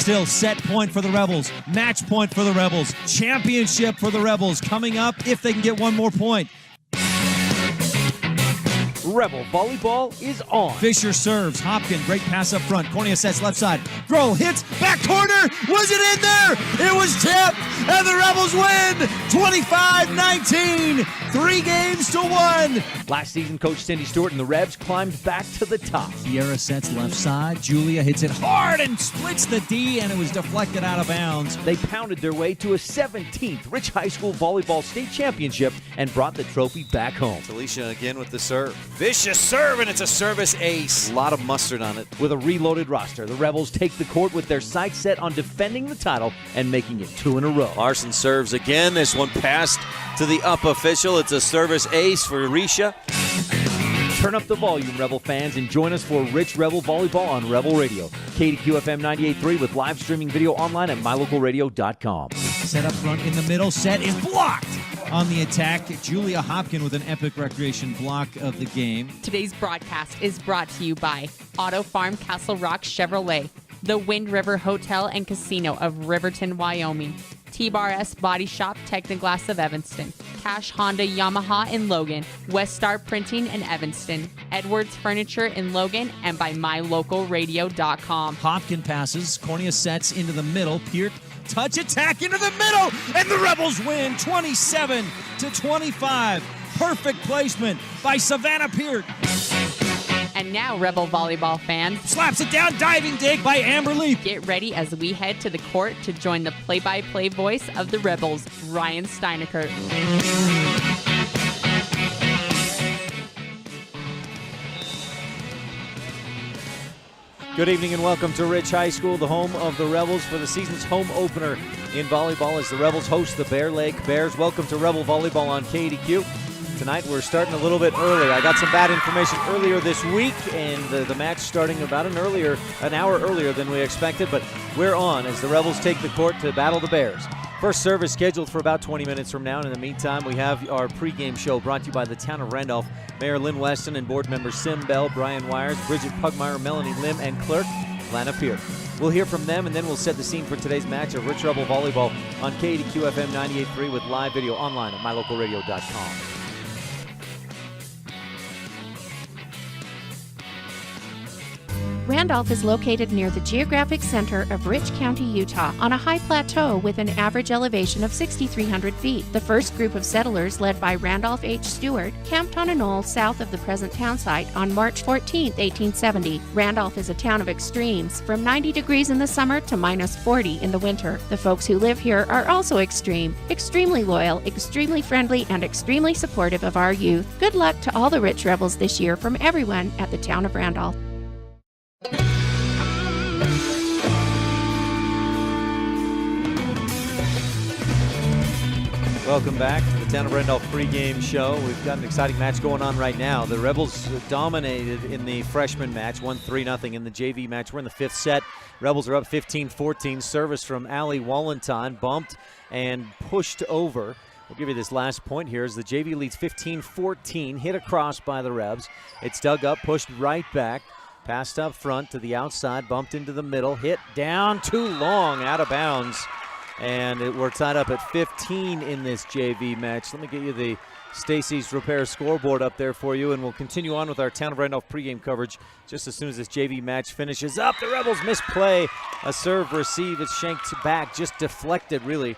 still set point for the Rebels, match point for the Rebels, championship for the Rebels coming up if they can get one more point. Rebel volleyball is on. Fisher serves. Hopkin, great pass up front. Cornea sets left side. Grohl hits. Back corner. Was it in there? It was tipped. And the Rebels win 25-19. 3 games to 1. Last season, Coach Cindy Stewart and the Rebs climbed back to the top. Sierra sets left side. Julia hits it hard and splits the D, and it was deflected out of bounds. They pounded their way to a 17th Rich High School Volleyball State Championship and brought the trophy back home. Alicia again with the serve. Vicious serve, and it's a service ace. A lot of mustard on it. With a reloaded roster, the Rebels take the court with their sights set on defending the title and making it 2 in a row. Larson serves again. This one passed to the up official. It's a service ace for Risha. Turn up the volume, Rebel fans, and join us for Rich Rebel Volleyball on Rebel Radio. KADQ FM 98.3 with live streaming video online at mylocalradio.com. Set up front in the middle. Set is blocked. On the attack, Julia Hopkin with an epic recreation block of the game. Today's broadcast is brought to you by Auto Farm Castle Rock Chevrolet, the Wind River Hotel and Casino of Riverton, Wyoming, T-Bar S Body Shop Technoglass of Evanston, Cash Honda Yamaha in Logan, West Star Printing in Evanston, Edwards Furniture in Logan, and by mylocalradio.com. Hopkin passes. Cornea sets into the middle. Peart touch attack into the middle, and the Rebels win 27-25. Perfect placement by Savannah Peart. And now, Rebel volleyball fans, Slaps it down, diving dig by Amber Leaf. get ready as we head to the court to join the play-by-play voice of the Rebels, Ryan Steineckert. Good evening and welcome to Rich High School, the home of the Rebels for the season's home opener in volleyball as the Rebels host the Bear Lake Bears. Welcome to Rebel Volleyball on KADQ. Tonight we're starting a little bit early. I got some bad information earlier this week, and the match starting about an hour earlier than we expected, but we're on as the Rebels take the court to battle the Bears. First serve is scheduled for about 20 minutes from now, and in the meantime, we have our pregame show brought to you by the town of Randolph. Mayor Lynn Weston and board members Sim Bell, Brian Wires, Bridget Pugmire, Melanie Lim, and clerk Lana Peart. We'll hear from them, and then we'll set the scene for today's match of Rich Rebel Volleyball on KADQ FM 98.3 with live video online at mylocalradio.com. Randolph is located near the geographic center of Rich County, Utah, on a high plateau with an average elevation of 6,300 feet. The first group of settlers, led by Randolph H. Stewart, camped on a knoll south of the present town site on March 14, 1870. Randolph is a town of extremes, from 90 degrees in the summer to minus 40 in the winter. The folks who live here are also extreme, extremely loyal, extremely friendly, and extremely supportive of our youth. Good luck to all the Rich Rebels this year from everyone at the town of Randolph. Welcome back to the Town of Randolph pregame show. We've got an exciting match going on right now. The Rebels dominated in the freshman match, won 3-0 in the JV match. We're in the 5th set. Rebels are up 15-14. Service from Allie Wallenstein, bumped and pushed over. We'll give you this last point here as the JV leads 15-14, hit across by the Rebs. It's dug up, pushed right back, passed up front to the outside, bumped into the middle, hit down too long, out of bounds. And we're tied up at 15 in this JV match. Let me get you the Stacy's Repair scoreboard up there for you, and we'll continue on with our Town of Randolph pregame coverage just as soon as this JV match finishes up. The Rebels misplay a serve receive. It's shanked back, just deflected really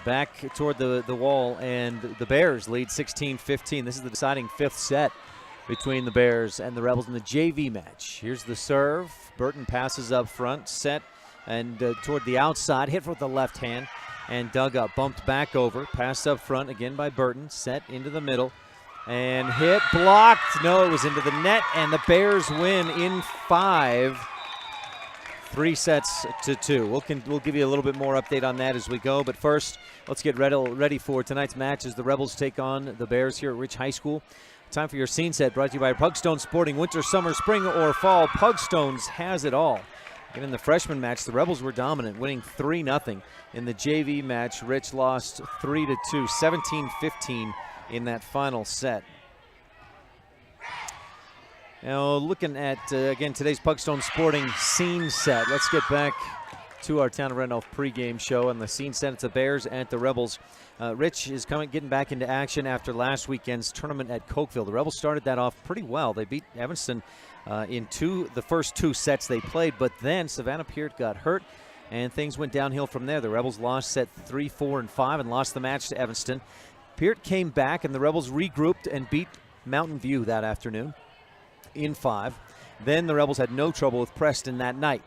back toward the wall, and the Bears lead 16-15. This is the deciding 5th set between the Bears and the Rebels in the JV match. Here's the serve. Burton passes up front, set and toward the outside, hit with the left hand and dug up, bumped back over, passed up front again by Burton, set into the middle and hit, blocked. No, it was into the net, and the Bears win in 5, 3-2. We'll give you a little bit more update on that as we go, but first let's get ready for tonight's match as the Rebels take on the Bears here at Rich High School. Time for your scene set, brought to you by Pugstone Sporting. Winter, summer, spring, or fall, Pugstones has it all. And in the freshman match, the Rebels were dominant, winning 3-0. In the JV match, Rich lost 3-2, 17-15 in that final set. Now, looking at, again, today's Pugstone Sporting scene set. Let's get back to our Town of Randolph pregame show, and the scene set, it's the Bears and the Rebels. Rich is getting back into action after last weekend's tournament at Cokeville. The Rebels started that off pretty well. They beat Evanston in the first 2 sets they played, but then Savannah Peart got hurt, and things went downhill from there. The Rebels lost set 3, 4, and 5 and lost the match to Evanston. Peart came back, and the Rebels regrouped and beat Mountain View that afternoon in 5. Then the Rebels had no trouble with Preston that night.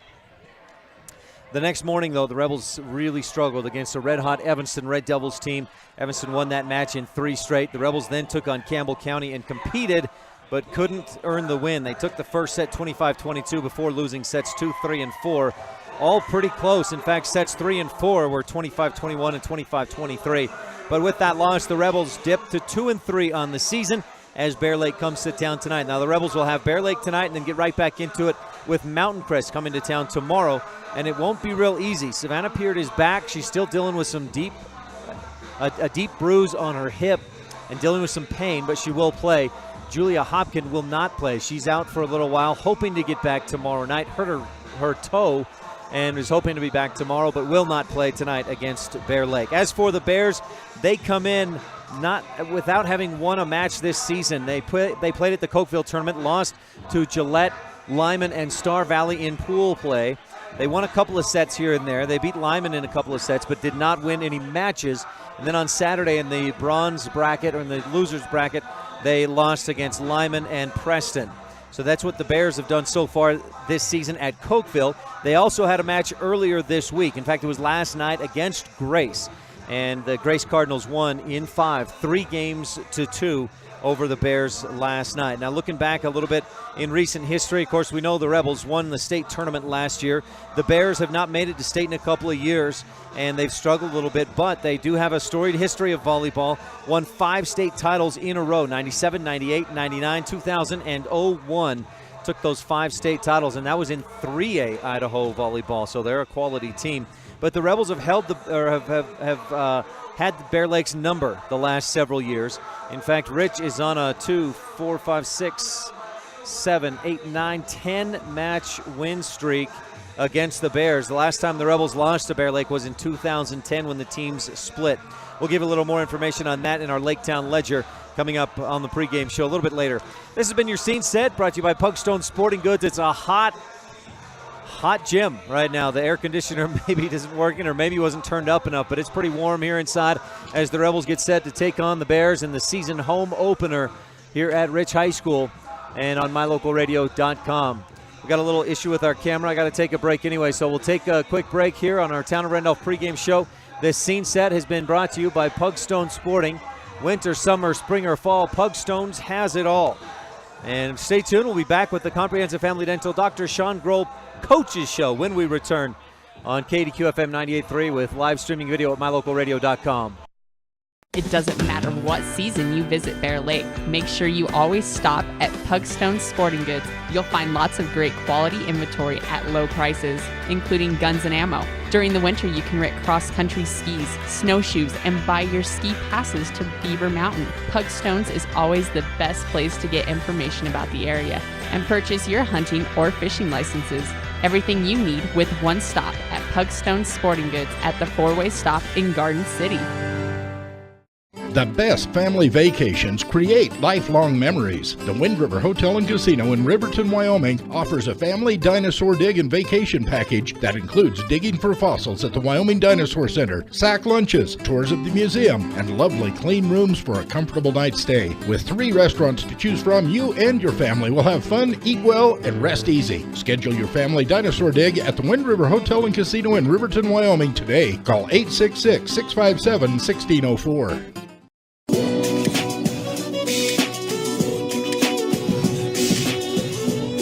The next morning, though, the Rebels really struggled against a red-hot Evanston Red Devils team. Evanston won that match in 3 straight. The Rebels then took on Campbell County and competed, but couldn't earn the win. They took the first set 25-22 before losing sets 2, 3, and 4. All pretty close. In fact, sets 3 and 4 were 25-21 and 25-23. But with that loss, the Rebels dipped to 2-3 on the season as Bear Lake comes to town tonight. Now, the Rebels will have Bear Lake tonight and then get right back into it with Mountain Crest coming to town tomorrow, and it won't be real easy. Savannah Peart is back. She's still dealing with some deep bruise on her hip and dealing with some pain, but she will play. Julia Hopkin will not play. She's out for a little while, hoping to get back tomorrow night. Hurt her toe and is hoping to be back tomorrow, but will not play tonight against Bear Lake. As for the Bears, they come in without having won a match this season. They played at the Cokeville tournament, lost to Gillette, Lyman, and Star Valley in pool play. They won a couple of sets here and there. They beat Lyman in a couple of sets, but did not win any matches. And then on Saturday in the bronze bracket, or in the losers bracket, they lost against Lyman and Preston. So that's what the Bears have done so far this season at Cokeville. They also had a match earlier this week. In fact, it was last night against Grace. And the Grace Cardinals won in 5, 3-2 over the Bears last night. Now, looking back a little bit in recent history, of course, we know the Rebels won the state tournament last year. The Bears have not made it to state in a couple of years, and they've struggled a little bit, but they do have a storied history of volleyball. Won 5 state titles in a row, 97, 98, 99, 2000, and 01. Took those 5 state titles, and that was in 3A Idaho volleyball, so they're a quality team. But the Rebels have had Bear Lake's number the last several years. In fact, Rich is on a 2, 4, 5, 6, 7, 8, 9, 10 match win streak against the Bears. The last time the Rebels lost to Bear Lake was in 2010 when the teams split. We'll give a little more information on that in our Laketown Ledger coming up on the pregame show a little bit later. This has been your Scene Set, brought to you by Pugstone Sporting Goods. It's a hot gym right now. The air conditioner maybe isn't working, or maybe wasn't turned up enough, but it's pretty warm here inside as the Rebels get set to take on the Bears in the season home opener here at Rich High School and on mylocalradio.com. We got a little issue with our camera. I got to take a break anyway, so we'll take a quick break here on our Town of Randolph pregame show. This Scene Set has been brought to you by Pugstone Sporting. Winter, summer, spring, or fall, Pugstones has it all. And stay tuned. We'll be back with the Comprehensive Family Dental Dr. Sean Grohl Coaches Show when we return on KADQ FM 98.3 with live streaming video at mylocalradio.com. It doesn't matter what season you visit Bear Lake. Make sure you always stop at Pugstone Sporting Goods. You'll find lots of great quality inventory at low prices, including guns and ammo. During the winter, you can rent cross-country skis, snowshoes, and buy your ski passes to Beaver Mountain. Pugstones is always the best place to get information about the area and purchase your hunting or fishing licenses. Everything you need with one stop at Pugstone Sporting Goods at the 4-way stop in Garden City. The best family vacations create lifelong memories. The Wind River Hotel and Casino in Riverton, Wyoming offers a family dinosaur dig and vacation package that includes digging for fossils at the Wyoming Dinosaur Center, sack lunches, tours of the museum, and lovely clean rooms for a comfortable night's stay. With 3 restaurants to choose from, you and your family will have fun, eat well, and rest easy. Schedule your family dinosaur dig at the Wind River Hotel and Casino in Riverton, Wyoming today. Call 866-657-1604.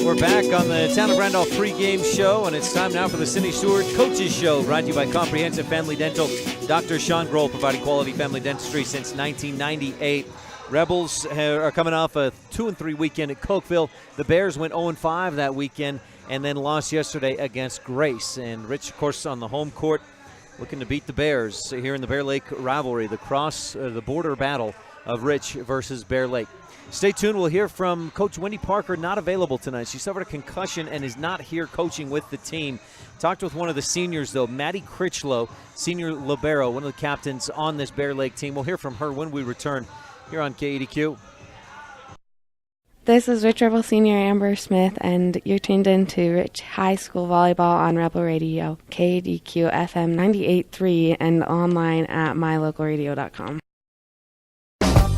We're back on the Town of Randolph pregame show, and it's time now for the Cindy Stewart Coaches Show, brought to you by Comprehensive Family Dental. Dr. Sean Grohl, providing quality family dentistry since 1998. Rebels are coming off a 2-3 weekend at Cokeville. The Bears went 0-5 that weekend and then lost yesterday against Grace. And Rich, of course, on the home court, looking to beat the Bears here in the Bear Lake rivalry, the border battle of Rich versus Bear Lake. Stay tuned. We'll hear from Coach Wendy Parker, not available tonight. She suffered a concussion and is not here coaching with the team. Talked with one of the seniors, though, Maddie Critchlow, senior libero, one of the captains on this Bear Lake team. We'll hear from her when we return here on KADQ. This is Rich Rebel Senior Amber Smith, and you're tuned in to Rich High School Volleyball on Rebel Radio, KADQ FM 98.3, and online at mylocalradio.com.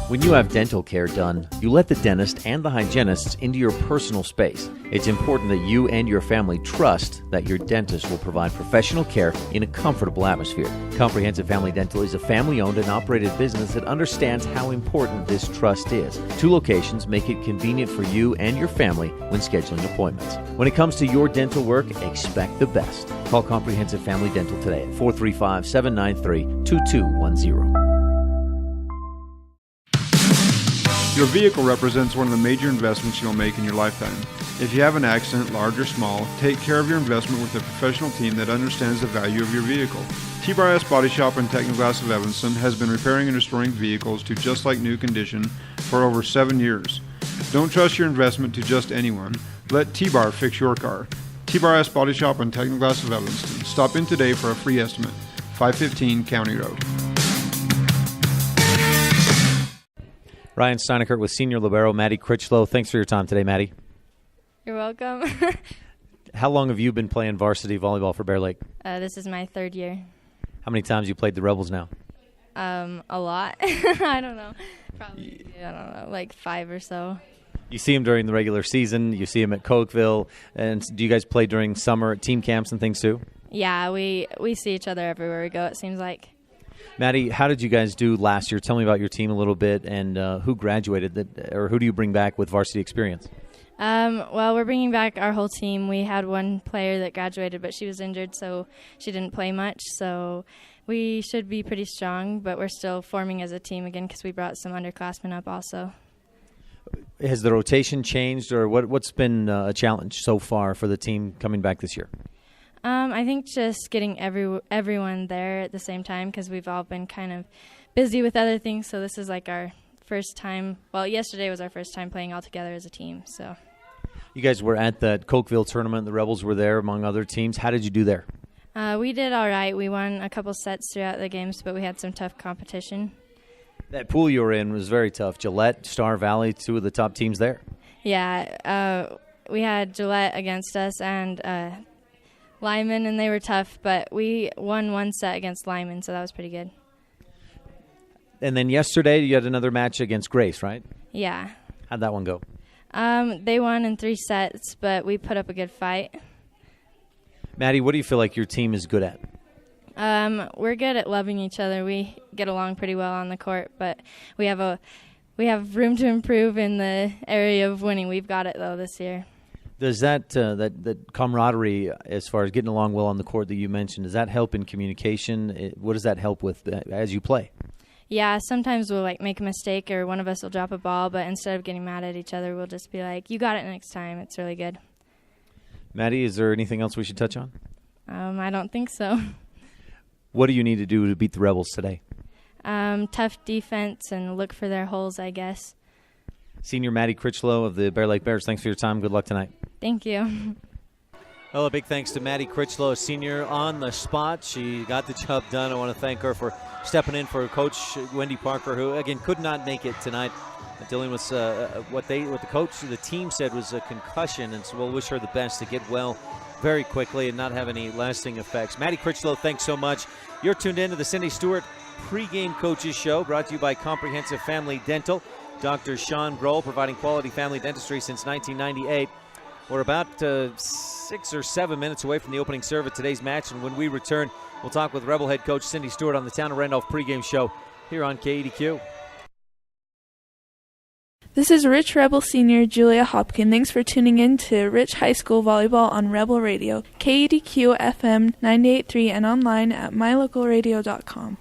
When you have dental care done, you let the dentist and the hygienists into your personal space. It's important that you and your family trust that your dentist will provide professional care in a comfortable atmosphere. Comprehensive Family Dental is a family-owned and operated business that understands how important this trust is. 2 locations make it convenient for you and your family when scheduling appointments. When it comes to your dental work, expect the best. Call Comprehensive Family Dental today at 435-793-2210. Your vehicle represents one of the major investments you'll make in your lifetime. If you have an accident, large or small, take care of your investment with a professional team that understands the value of your vehicle. T-Bar Body Shop in Technoglass of Evanston has been repairing and restoring vehicles to just like new condition for over 7 years. Don't trust your investment to just anyone. Let T-Bar fix your car. T-Bar Body Shop in Technoglass of Evanston. Stop in today for a free estimate. 515 County Road. Ryan Steineckert with senior libero Maddie Critchlow. Thanks for your time today, Maddie. You're welcome. How long have you been playing varsity volleyball for Bear Lake? This is my 3rd year. How many times you played the Rebels now? A lot. I don't know. Probably, I don't know, like 5 or so. You see them during the regular season. You see them at Cokeville. And do you guys play during summer at team camps and things too? Yeah, we see each other everywhere we go, it seems like. Maddie, how did you guys do last year? Tell me about your team a little bit, and who graduated, or who do you bring back with varsity experience? Well, we're bringing back our whole team. We had one player that graduated, but she was injured, so she didn't play much. So we should be pretty strong, but we're still forming as a team again because we brought some underclassmen up also. Has the rotation changed, or what's been a challenge so far for the team coming back this year? I think just getting everyone there at the same time because we've all been kind of busy with other things. So this is like our first time. Well, yesterday was our first time playing all together as a team. So you guys were at that Cokeville tournament. The Rebels were there among other teams. How did you do there? We did all right. We won a couple sets throughout the games, but we had some tough competition. That pool you were in was very tough. Gillette, Star Valley, 2 of the top teams there. Yeah, we had Gillette against us and Lyman, and they were tough, but we won 1 set against Lyman, so that was pretty good. And then yesterday you had another match against Grace, right? Yeah. How'd that one go? They won in 3 sets, but we put up a good fight. Maddie, what do you feel like your team is good at? We're good at loving each other. We get along pretty well on the court, but we have room to improve in the area of winning. We've got it, though, this year. Does that camaraderie, as far as getting along well on the court that you mentioned, does that help in communication? What does that help with as you play? Yeah, sometimes we'll make a mistake or one of us will drop a ball, but instead of getting mad at each other, we'll just be like, "You got it next time." It's really good. Maddie, is there anything else we should touch on? I don't think so. What do you need to do to beat the Rebels today? Tough defense and look for their holes, I guess. Senior Maddie Critchlow of the Bear Lake Bears, thanks for your time. Good luck tonight. Thank you. Well, a big thanks to Maddie Critchlow, senior on the spot. She got the job done. I want to thank her for stepping in for Coach Wendy Parker, who, again, could not make it tonight, dealing with what the team said was a concussion, and so we'll wish her the best to get well very quickly and not have any lasting effects. Maddie Critchlow, thanks so much. You're tuned in to the Cindy Stewart pregame coaches show, brought to you by Comprehensive Family Dental. Dr. Sean Grohl, providing quality family dentistry since 1998. We're about 6 or 7 minutes away from the opening serve of today's match, and when we return, we'll talk with Rebel head coach Cindy Stewart on the Town of Randolph pregame show here on KADQ. This is Rich Rebel Senior Julia Hopkin. Thanks for tuning in to Rich High School Volleyball on Rebel Radio, KADQ FM 98.3, and online at mylocalradio.com.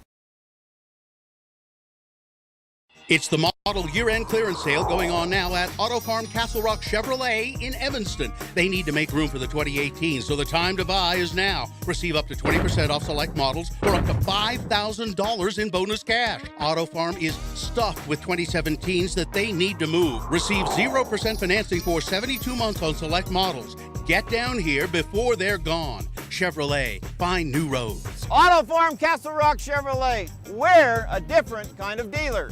It's the Model year-end clearance sale going on now at Auto Farm Castle Rock Chevrolet in Evanston. They need to make room for the 2018, so the time to buy is now. Receive up to 20% off select models or up to $5,000 in bonus cash. Auto Farm is stuffed with 2017s that they need to move. Receive 0% financing for 72 months on select models. Get down here before they're gone. Chevrolet, find new roads. Auto Farm Castle Rock Chevrolet. We're a different kind of dealer.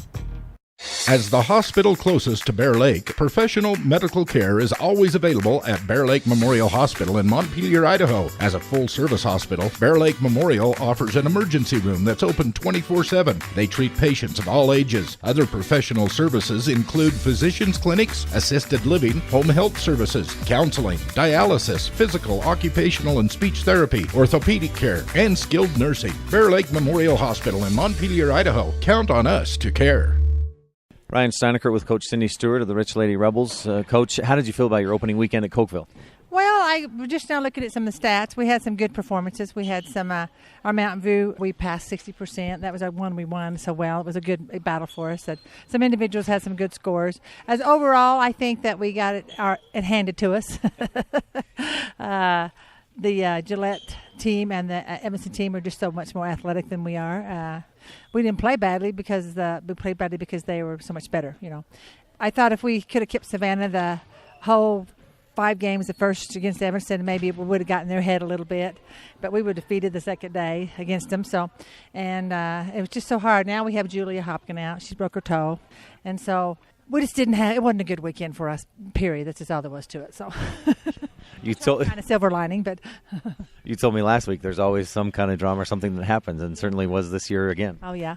As the hospital closest to Bear Lake, professional medical care is always available at Bear Lake Memorial Hospital in Montpelier, Idaho. As a full-service hospital, Bear Lake Memorial offers an emergency room that's open 24/7. They treat patients of all ages. Other professional services include physicians' clinics, assisted living, home health services, counseling, dialysis, physical, occupational, and speech therapy, orthopedic care, and skilled nursing. Bear Lake Memorial Hospital in Montpelier, Idaho. Count on us to care. Ryan Steineckert with Coach Cindy Stewart of the Rich Lady Rebels. Coach, how did you feel about your opening weekend at Cokeville? Well, we're just now looking at some of the stats. We had some good performances. We had some, our Mountain View, we passed 60%. That was our one we won so well. It was a good battle for us. Some individuals had some good scores. As overall, I think that we got it handed to us. The Gillette team and the Evanston team are just so much more athletic than we are. We didn't play badly because they were so much better. You know, I thought if we could have kept Savannah the whole 5 games, the first against Evanston, maybe we would have gotten their head a little bit. But we were defeated the second day against them. So, and it was just so hard. Now we have Julia Hopkin out; she broke her toe, and so we just didn't have. It wasn't a good weekend for us. Period. That's just all there was to it. So. You told kind of silver lining, but you told me last week there's always some kind of drama or something that happens, and certainly was this year again. Oh yeah,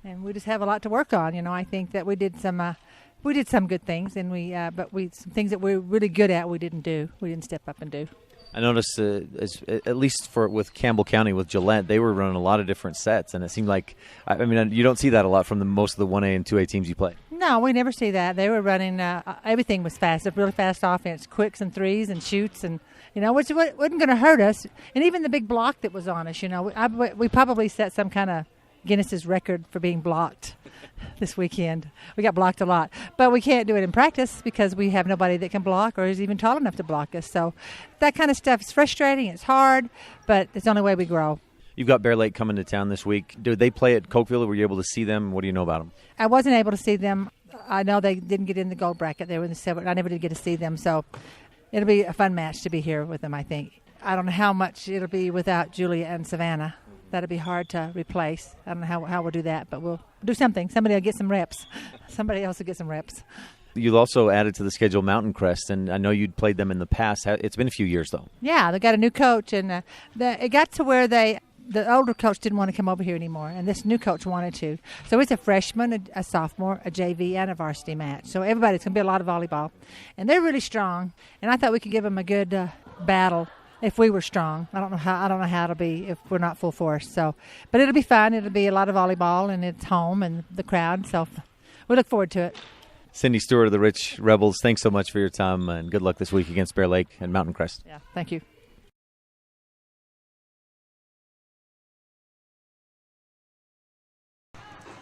and we just have a lot to work on. You know, I think that we did some good things, and but some things that we're really good at we didn't do. We didn't step up and do. I noticed, at least with Campbell County with Gillette, they were running a lot of different sets, and it seemed like, I mean, you don't see that a lot from most of the 1A and 2A teams you play. No, we never see that. They were running, everything was fast, a really fast offense, quicks and threes and shoots, and, you know, which wasn't going to hurt us. And even the big block that was on us, you know, we probably set some kind of Guinness's record for being blocked this weekend. We got blocked a lot, but we can't do it in practice because we have nobody that can block or is even tall enough to block us. So that kind of stuff is frustrating. It's hard, but it's the only way we grow. You've got Bear Lake coming to town this week. Did they play at Cokeville? Were you able to see them? What do you know about them? I wasn't able to see them. I know they didn't get in the gold bracket. They were in the 7th. I never did get to see them, so it'll be a fun match to be here with them, I think. I don't know how much it'll be without Julia and Savannah. That'll be hard to replace. I don't know how we'll do that, but we'll do something. Somebody will get some reps. Somebody else will get some reps. You also added to the schedule Mountain Crest, and I know you'd played them in the past. It's been a few years, though. Yeah, they got a new coach, and it got to where the older coach didn't want to come over here anymore, and this new coach wanted to. So it's a freshman, a sophomore, a JV, and a varsity match. So everybody's going to be a lot of volleyball. And they're really strong, and I thought we could give them a good battle if we were strong. I don't know how it'll be if we're not full force. So, but it'll be fun. It'll be a lot of volleyball, and it's home and the crowd. So we look forward to it. Cindy Stewart of the Rich Rebels, thanks so much for your time, and good luck this week against Bear Lake and Mountain Crest. Yeah, thank you.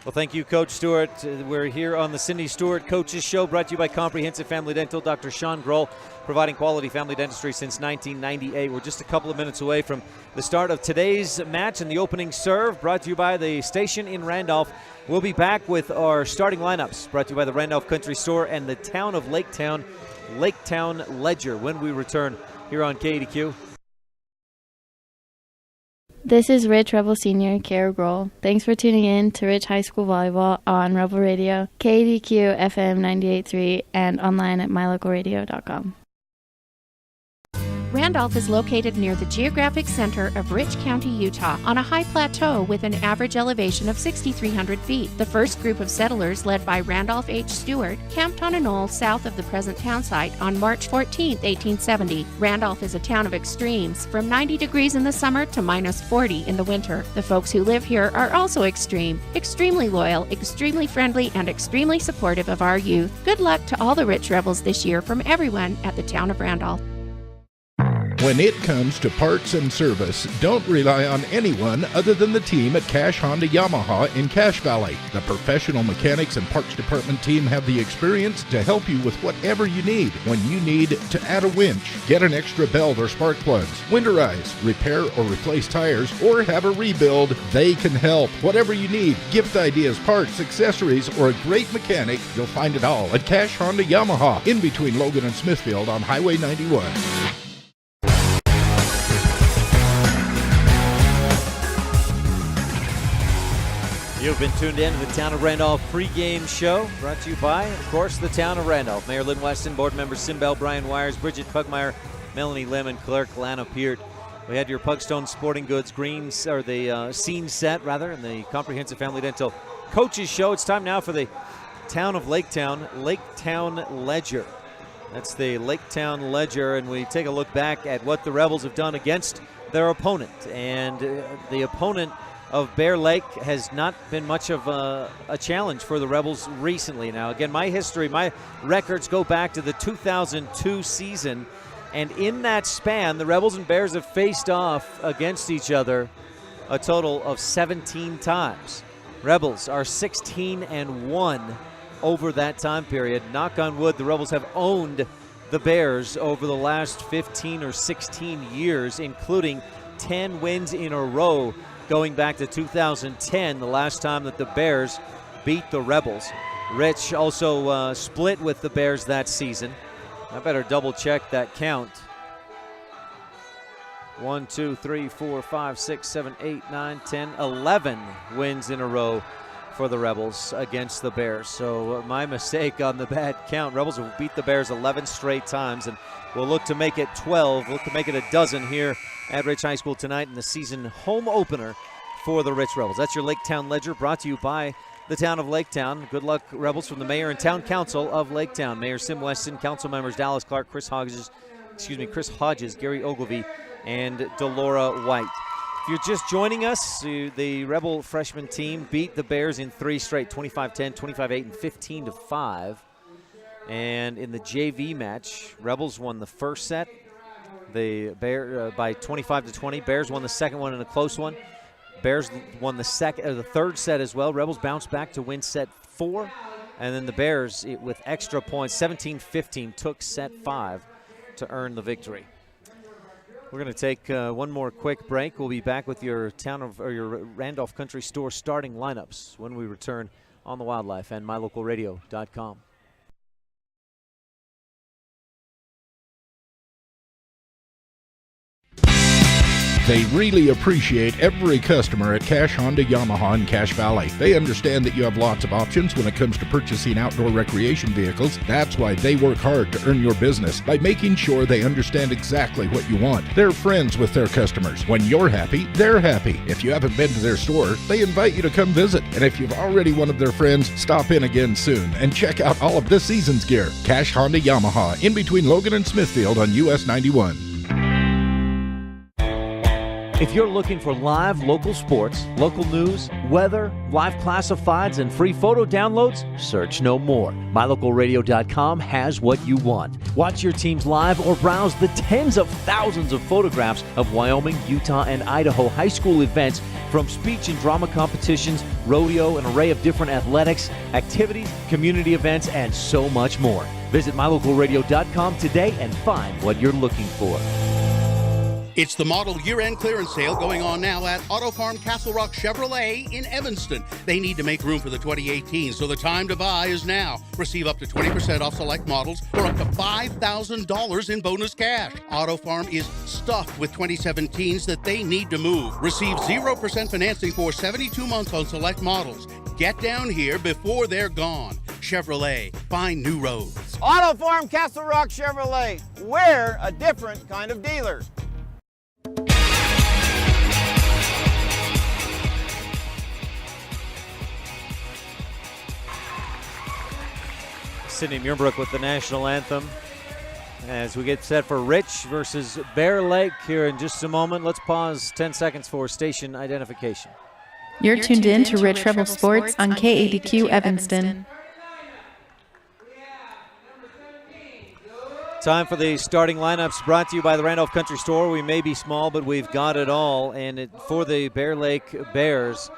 Well, thank you, Coach Stewart. We're here on the Cindy Stewart Coaches Show, brought to you by Comprehensive Family Dental. Dr. Sean Grohl, providing quality family dentistry since 1998. We're just a couple of minutes away from the start of today's match and the opening serve, brought to you by the station in Randolph. We'll be back with our starting lineups, brought to you by the Randolph Country Store and the town of Laketown Ledger, when we return here on KADQ. This is Rich Rebel Senior, Kara Grohl. Thanks for tuning in to Rich High School Volleyball on Rebel Radio, KADQ FM 98.3, and online at mylocalradio.com. Randolph is located near the geographic center of Rich County, Utah, on a high plateau with an average elevation of 6,300 feet. The first group of settlers, led by Randolph H. Stewart, camped on a knoll south of the present town site on March 14, 1870. Randolph is a town of extremes, from 90 degrees in the summer to minus 40 in the winter. The folks who live here are also extreme, extremely loyal, extremely friendly, and extremely supportive of our youth. Good luck to all the Rich Rebels this year from everyone at the town of Randolph. When it comes to parts and service, don't rely on anyone other than the team at Cash Honda Yamaha in Cache Valley. The professional mechanics and parts department team have the experience to help you with whatever you need. When you need to add a winch, get an extra belt or spark plugs, winterize, repair or replace tires, or have a rebuild, they can help. Whatever you need, gift ideas, parts, accessories, or a great mechanic, you'll find it all at Cache Honda Yamaha in between Logan and Smithfield on Highway 91. You've been tuned in to the Town of Randolph pregame show, brought to you by, of course, the Town of Randolph. Mayor Lynn Weston, board members Sim Bell, Brian Wires, Bridget Pugmire, Melanie Lim, and clerk Lana Peart. We had your Pugstone Sporting Goods greens, or the scene set, rather, in the Comprehensive Family Dental Coaches Show. It's time now for the Town of Laketown Ledger. That's the Laketown Ledger, and we take a look back at what the Rebels have done against their opponent. And the opponent of Bear Lake has not been much of a challenge for the Rebels recently. Now, again, my records go back to the 2002 season, and in that span, the Rebels and Bears have faced off against each other a total of 17 times. Rebels are 16-1 over that time period. Knock on wood, the Rebels have owned the Bears over the last 15 or 16 years, including 10 wins in a row, going back to 2010, the last time that the Bears beat the Rebels. Rich also split with the Bears that season. I better double check that count. 1, 2, 3, 4, 5, 6, 7, 8, 9, 10, 11 wins in a row for the Rebels against the Bears. So my mistake on the bad count. Rebels will beat the Bears 11 straight times, and we'll look to make it 12. Look to make it a dozen here at Rich High School tonight in the season home opener for the Rich Rebels. That's your Laketown Ledger, brought to you by the Town of Laketown. Good luck, Rebels, from the Mayor and Town Council of Laketown. Mayor Sim Weston, council members Dallas Clark, Chris Hodges, Gary Ogilvie, and Delora White. If you're just joining us, the Rebel freshman team beat the Bears in 3 straight, 25-10, 25-8, and 15-5. And in the JV match, Rebels won the first set. The Bear by 25-20. Bears won the second one in a close one. Bears won the third set as well. Rebels bounced back to win set 4, and then the Bears, with extra points, 17-15, took set 5 to earn the victory. We're going to take one more quick break. We'll be back with your your Randolph Country Store starting lineups when we return on the Wildlife and mylocalradio.com. They really appreciate every customer at Cache Honda Yamaha in Cache Valley. They understand that you have lots of options when it comes to purchasing outdoor recreation vehicles. That's why they work hard to earn your business by making sure they understand exactly what you want. They're friends with their customers. When you're happy, they're happy. If you haven't been to their store, they invite you to come visit. And if you've already one of their friends, stop in again soon and check out all of this season's gear. Cache Honda Yamaha in between Logan and Smithfield on US 91. If you're looking for live local sports, local news, weather, live classifieds, and free photo downloads, search no more. MyLocalRadio.com has what you want. Watch your teams live or browse the tens of thousands of photographs of Wyoming, Utah, and Idaho high school events, from speech and drama competitions, rodeo, an array of different athletics, activities, community events, and so much more. Visit MyLocalRadio.com today and find what you're looking for. It's the model year-end clearance sale going on now at Auto Farm Castle Rock Chevrolet in Evanston. They need to make room for the 2018, so the time to buy is now. Receive up to 20% off select models or up to $5,000 in bonus cash. Auto Farm is stuffed with 2017s that they need to move. Receive 0% financing for 72 months on select models. Get down here before they're gone. Chevrolet, find new roads. Auto Farm Castle Rock Chevrolet. We're a different kind of dealer. Sydney Muirbrook with the national anthem as we get set for Rich versus Bear Lake here in just a moment. Let's pause 10 seconds for station identification. You're tuned in to Rich Rebel Sports on KADQ Evanston. Time for the starting lineups brought to you by the Randolph Country Store. We may be small, but we've got it all. And for the Bear Lake Bears,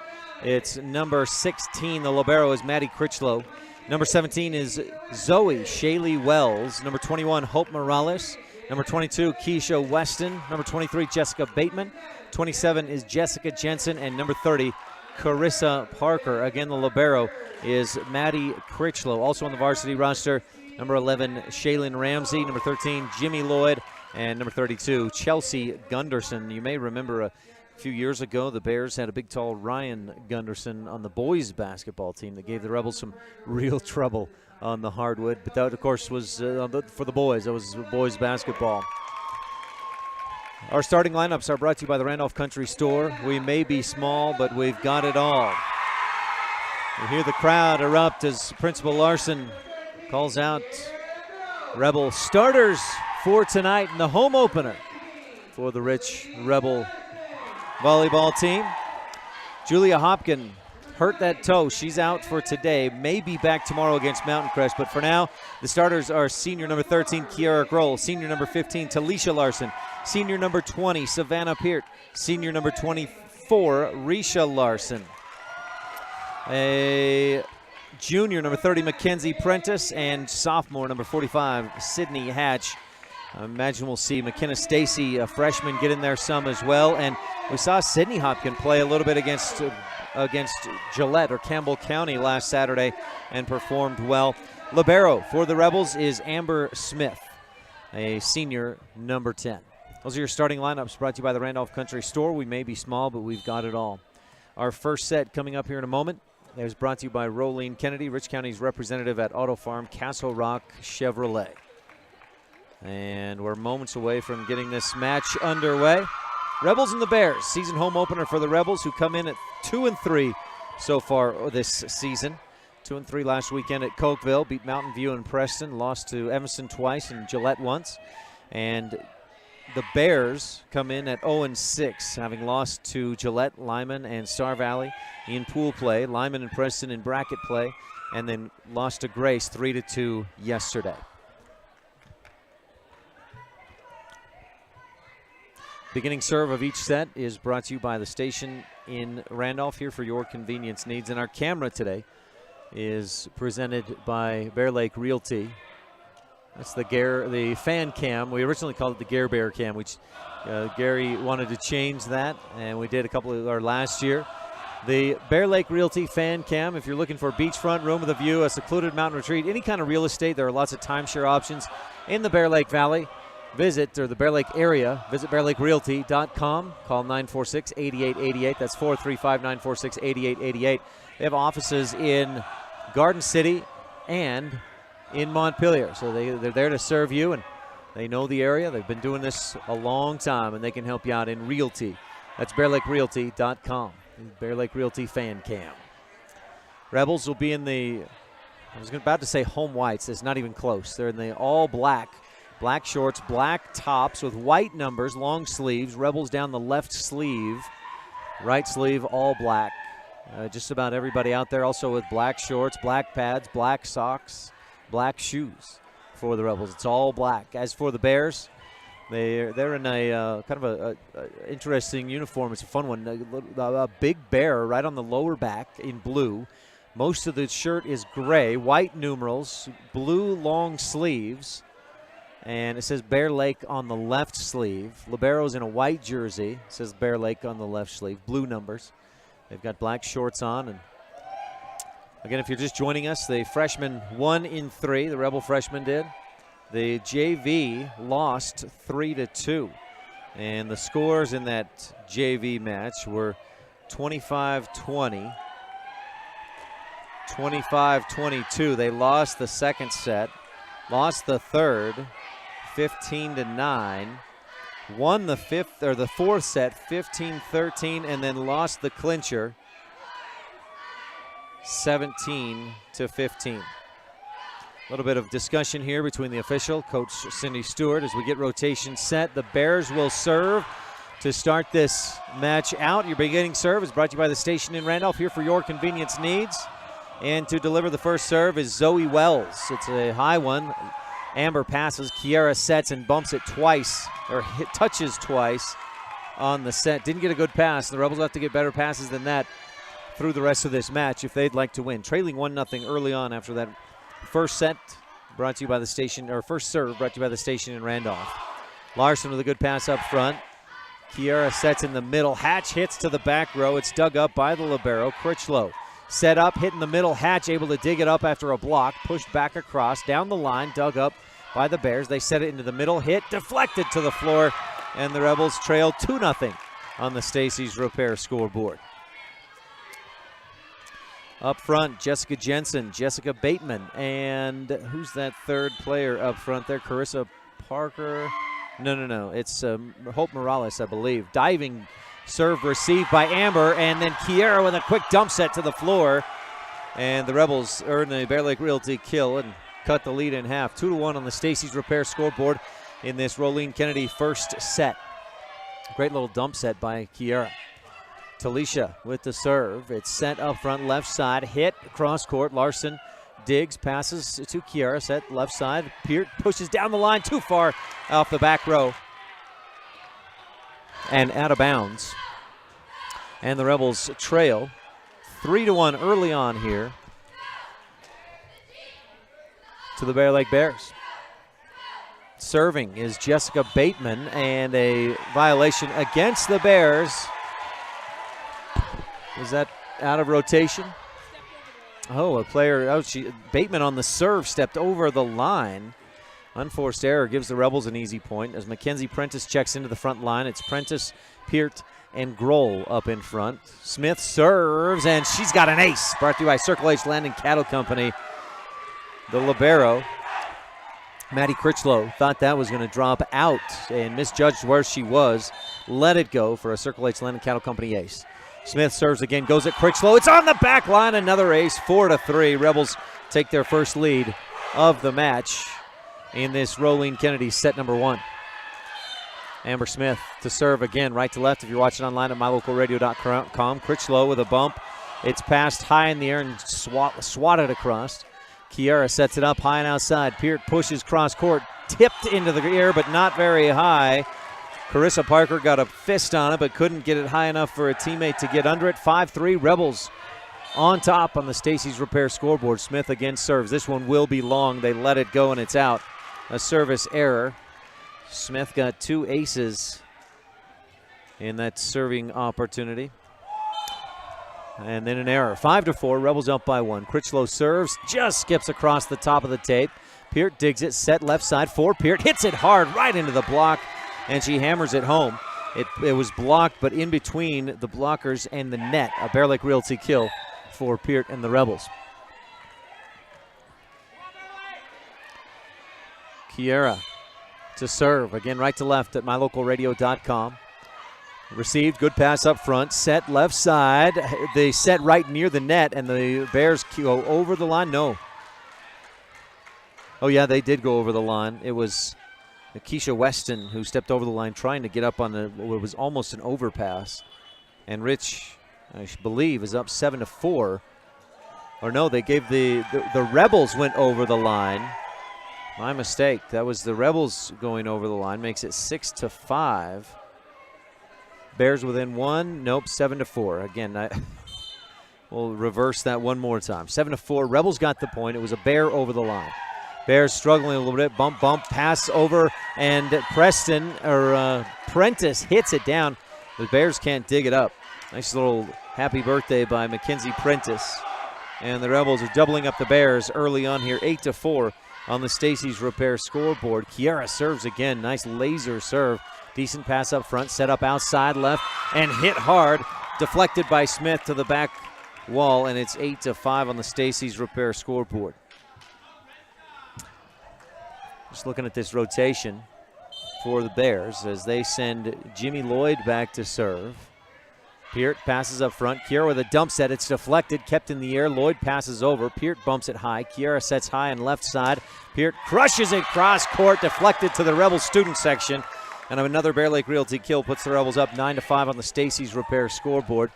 it's number 16, the libero, is Maddie Critchlow. Number 17 is Zoe Shaylee Wells. Number 21, Hope Morales. Number 22, Keisha Weston. Number 23, Jessica Bateman. 27 is Jessica Jensen. And number 30, Carissa Parker. Again, the libero is Maddie Critchlow. Also on the varsity roster, number 11, Shaylin Ramsey. Number 13, Jimmy Lloyd. And number 32, Chelsea Gunderson. You may remember a few years ago, the Bears had a big, tall Ryan Gunderson on the boys basketball team that gave the Rebels some real trouble on the hardwood. But that, of course, was for the boys. That was boys basketball. Our starting lineups are brought to you by the Randolph Country Store. We may be small, but we've got it all. We hear the crowd erupt as Principal Larson calls out Rebel starters for tonight in the home opener for the Rich Rebel volleyball team. Julia Hopkin hurt that toe. She's out for today. May be back tomorrow against Mountain Crest. But for now, the starters are senior number 13, Kiara Grohl. Senior number 15, Talisha Larson. Senior number 20, Savannah Peart. Senior number 24, Risha Larson. A junior number 30, Mackenzie Prentice. And sophomore number 45, Sydney Hatch. I imagine we'll see McKenna Stacy, a freshman, get in there some as well. And we saw Sydney Hopkin play a little bit against Gillette or Campbell County last Saturday and performed well. Libero for the Rebels is Amber Smith, a senior number 10. Those are your starting lineups brought to you by the Randolph Country Store. We may be small, but we've got it all. Our first set coming up here in a moment is brought to you by Rolene Kennedy, Rich County's representative at Auto Farm Castle Rock Chevrolet. And we're moments away from getting this match underway. Rebels and the Bears, season home opener for the Rebels, who come in at 2-3 so far this season. 2-3 last weekend at Cokeville, beat Mountain View and Preston, lost to Evanston twice and Gillette once. And the Bears come in at 0-6, having lost to Gillette, Lyman, and Star Valley in pool play, Lyman and Preston in bracket play, and then lost to Grace 3-2 yesterday. Beginning serve of each set is brought to you by the station in Randolph, here for your convenience needs. And our camera today is presented by Bear Lake Realty. That's the fan cam. We originally called it the Gare Bear cam, which Gary wanted to change that, and we did last year. The Bear Lake Realty fan cam, if you're looking for beachfront, room with a view, a secluded mountain retreat, any kind of real estate, there are lots of timeshare options in the Bear Lake Valley. The Bear Lake area, visit bearlakerealty.com. Call 946-8888. That's 435-946-8888. They have offices in Garden City and in Montpelier. So they're there to serve you, and they know the area. They've been doing this a long time, and they can help you out in realty. That's bearlakerealty.com. Bear Lake Realty fan cam. Rebels will be in I was about to say home whites. It's not even close. They're in the all black. Black shorts, black tops with white numbers, long sleeves. Rebels down the left sleeve. Right sleeve, all black. Just about everybody out there also with black shorts, black pads, black socks, black shoes for the Rebels. It's all black. As for the Bears, they're in a kind of a interesting uniform. It's a fun one. A big bear right on the lower back in blue. Most of the shirt is gray, white numerals, blue long sleeves. And it says Bear Lake on the left sleeve. Libero's in a white jersey. It says Bear Lake on the left sleeve. Blue numbers. They've got black shorts on. And again, if you're just joining us, the freshmen won in 3. The Rebel freshmen did. The JV lost 3-2. And the scores in that JV match were 25-20, 25-22. They lost the second set, lost the third, 15-9, won the fourth set, 15-13, and then lost the clincher, 17-15. A little bit of discussion here between the official, Coach Cindy Stewart, as we get rotation set. The Bears will serve to start this match out. Your beginning serve is brought to you by the station in Randolph, here for your convenience needs. And to deliver the first serve is Zoe Wells. It's a high one. Amber passes. Kiera sets and bumps it twice, or touches twice on the set. Didn't get a good pass. The Rebels have to get better passes than that through the rest of this match if they'd like to win. Trailing 1-0 early on after that first set brought to you by the station, or first serve brought to you by the station in Randolph. Larson with a good pass up front. Kiera sets in the middle. Hatch hits to the back row. It's dug up by the libero. Critchlow set up, hit in the middle. Hatch able to dig it up after a block. Pushed back across, down the line, dug up by the Bears. They set it into the middle. Hit, deflected to the floor, and the Rebels trail 2-0 on the Stacey's Repair scoreboard. Up front, Jessica Jensen, Jessica Bateman, and who's that third player up front there? Carissa Parker. No. It's Hope Morales, I believe. Diving serve received by Amber, and then Kiera with a quick dump set to the floor. And the Rebels earn a Bear Lake Realty kill and cut the lead in half. 2-1 on the Stacey's Repair scoreboard in this Rolene Kennedy first set. Great little dump set by Kiera. Talisha with the serve. It's sent up front, left side, hit across court. Larson digs, passes to Kiera, set left side. Peart pushes down the line, too far off the back row and out of bounds. And the Rebels trail 3-1 early on here to the Bear Lake Bears. Serving is Jessica Bateman, and a violation against the Bears. Was that out of rotation? Oh, a player, Bateman on the serve stepped over the line. Unforced error gives the Rebels an easy point as Mackenzie Prentice checks into the front line. It's Prentice, Peart, and Grohl up in front. Smith serves, and she's got an ace. Brought to you by Circle H Land and Cattle Company. The libero, Maddie Critchlow, thought that was going to drop out and misjudged where she was. Let it go for a Circle H Land and Cattle Company ace. Smith serves again, goes at Critchlow. It's on the back line, another ace, 4-3. Rebels take their first lead of the match in this Rolene Kennedy set number 1. Amber Smith to serve again, right to left if you're watching online at mylocalradio.com. Critchlow with a bump. It's passed high in the air and swatted across. Kiera sets it up high and outside. Peart pushes cross court, tipped into the air, but not very high. Carissa Parker got a fist on it, but couldn't get it high enough for a teammate to get under it. 5-3, Rebels on top on the Stacey's Repair scoreboard. Smith again serves. This one will be long. They let it go, and it's out. A service error. Smith got 2 aces in that serving opportunity. And then an error. 5-4, Rebels up by 1. Critchlow serves, just skips across the top of the tape. Peart digs it, set left side for Peart. Hits it hard right into the block, and she hammers it home. It was blocked, but in between the blockers and the net. A Bear Lake Realty kill for Peart and the Rebels. Kiera to serve, again right to left at mylocalradio.com. Received, good pass up front, set left side. They set right near the net, and the Bears go over the line. No. Oh, yeah, they did go over the line. It was Keisha Weston who stepped over the line trying to get up on what was almost an overpass. And Rich, I believe, is up 7-4. Or no, they gave the Rebels went over the line. My mistake. That was the Rebels going over the line. Makes it 6-5. Bears within 1. Nope, 7-4. Again, we'll reverse that one more time. 7-4. Rebels got the point. It was a Bear over the line. Bears struggling a little bit. Bump, pass over, and Prentice hits it down. The Bears can't dig it up. Nice little happy birthday by Mackenzie Prentice. And the Rebels are doubling up the Bears early on here, 8-4 on the Stacey's Repair scoreboard. Kiera serves again. Nice laser serve. Decent pass up front, set up outside left, and hit hard. Deflected by Smith to the back wall, and it's 8-5 on the Stacey's Repair scoreboard. Just looking at this rotation for the Bears as they send Jimmy Lloyd back to serve. Peart passes up front. Kiera with a dump set. It's deflected, kept in the air. Lloyd passes over. Peart bumps it high. Kiera sets high on left side. Peart crushes it cross court, deflected to the Rebels student section. And another Bear Lake Realty kill puts the Rebels up 9-5 on the Stacey's Repair scoreboard.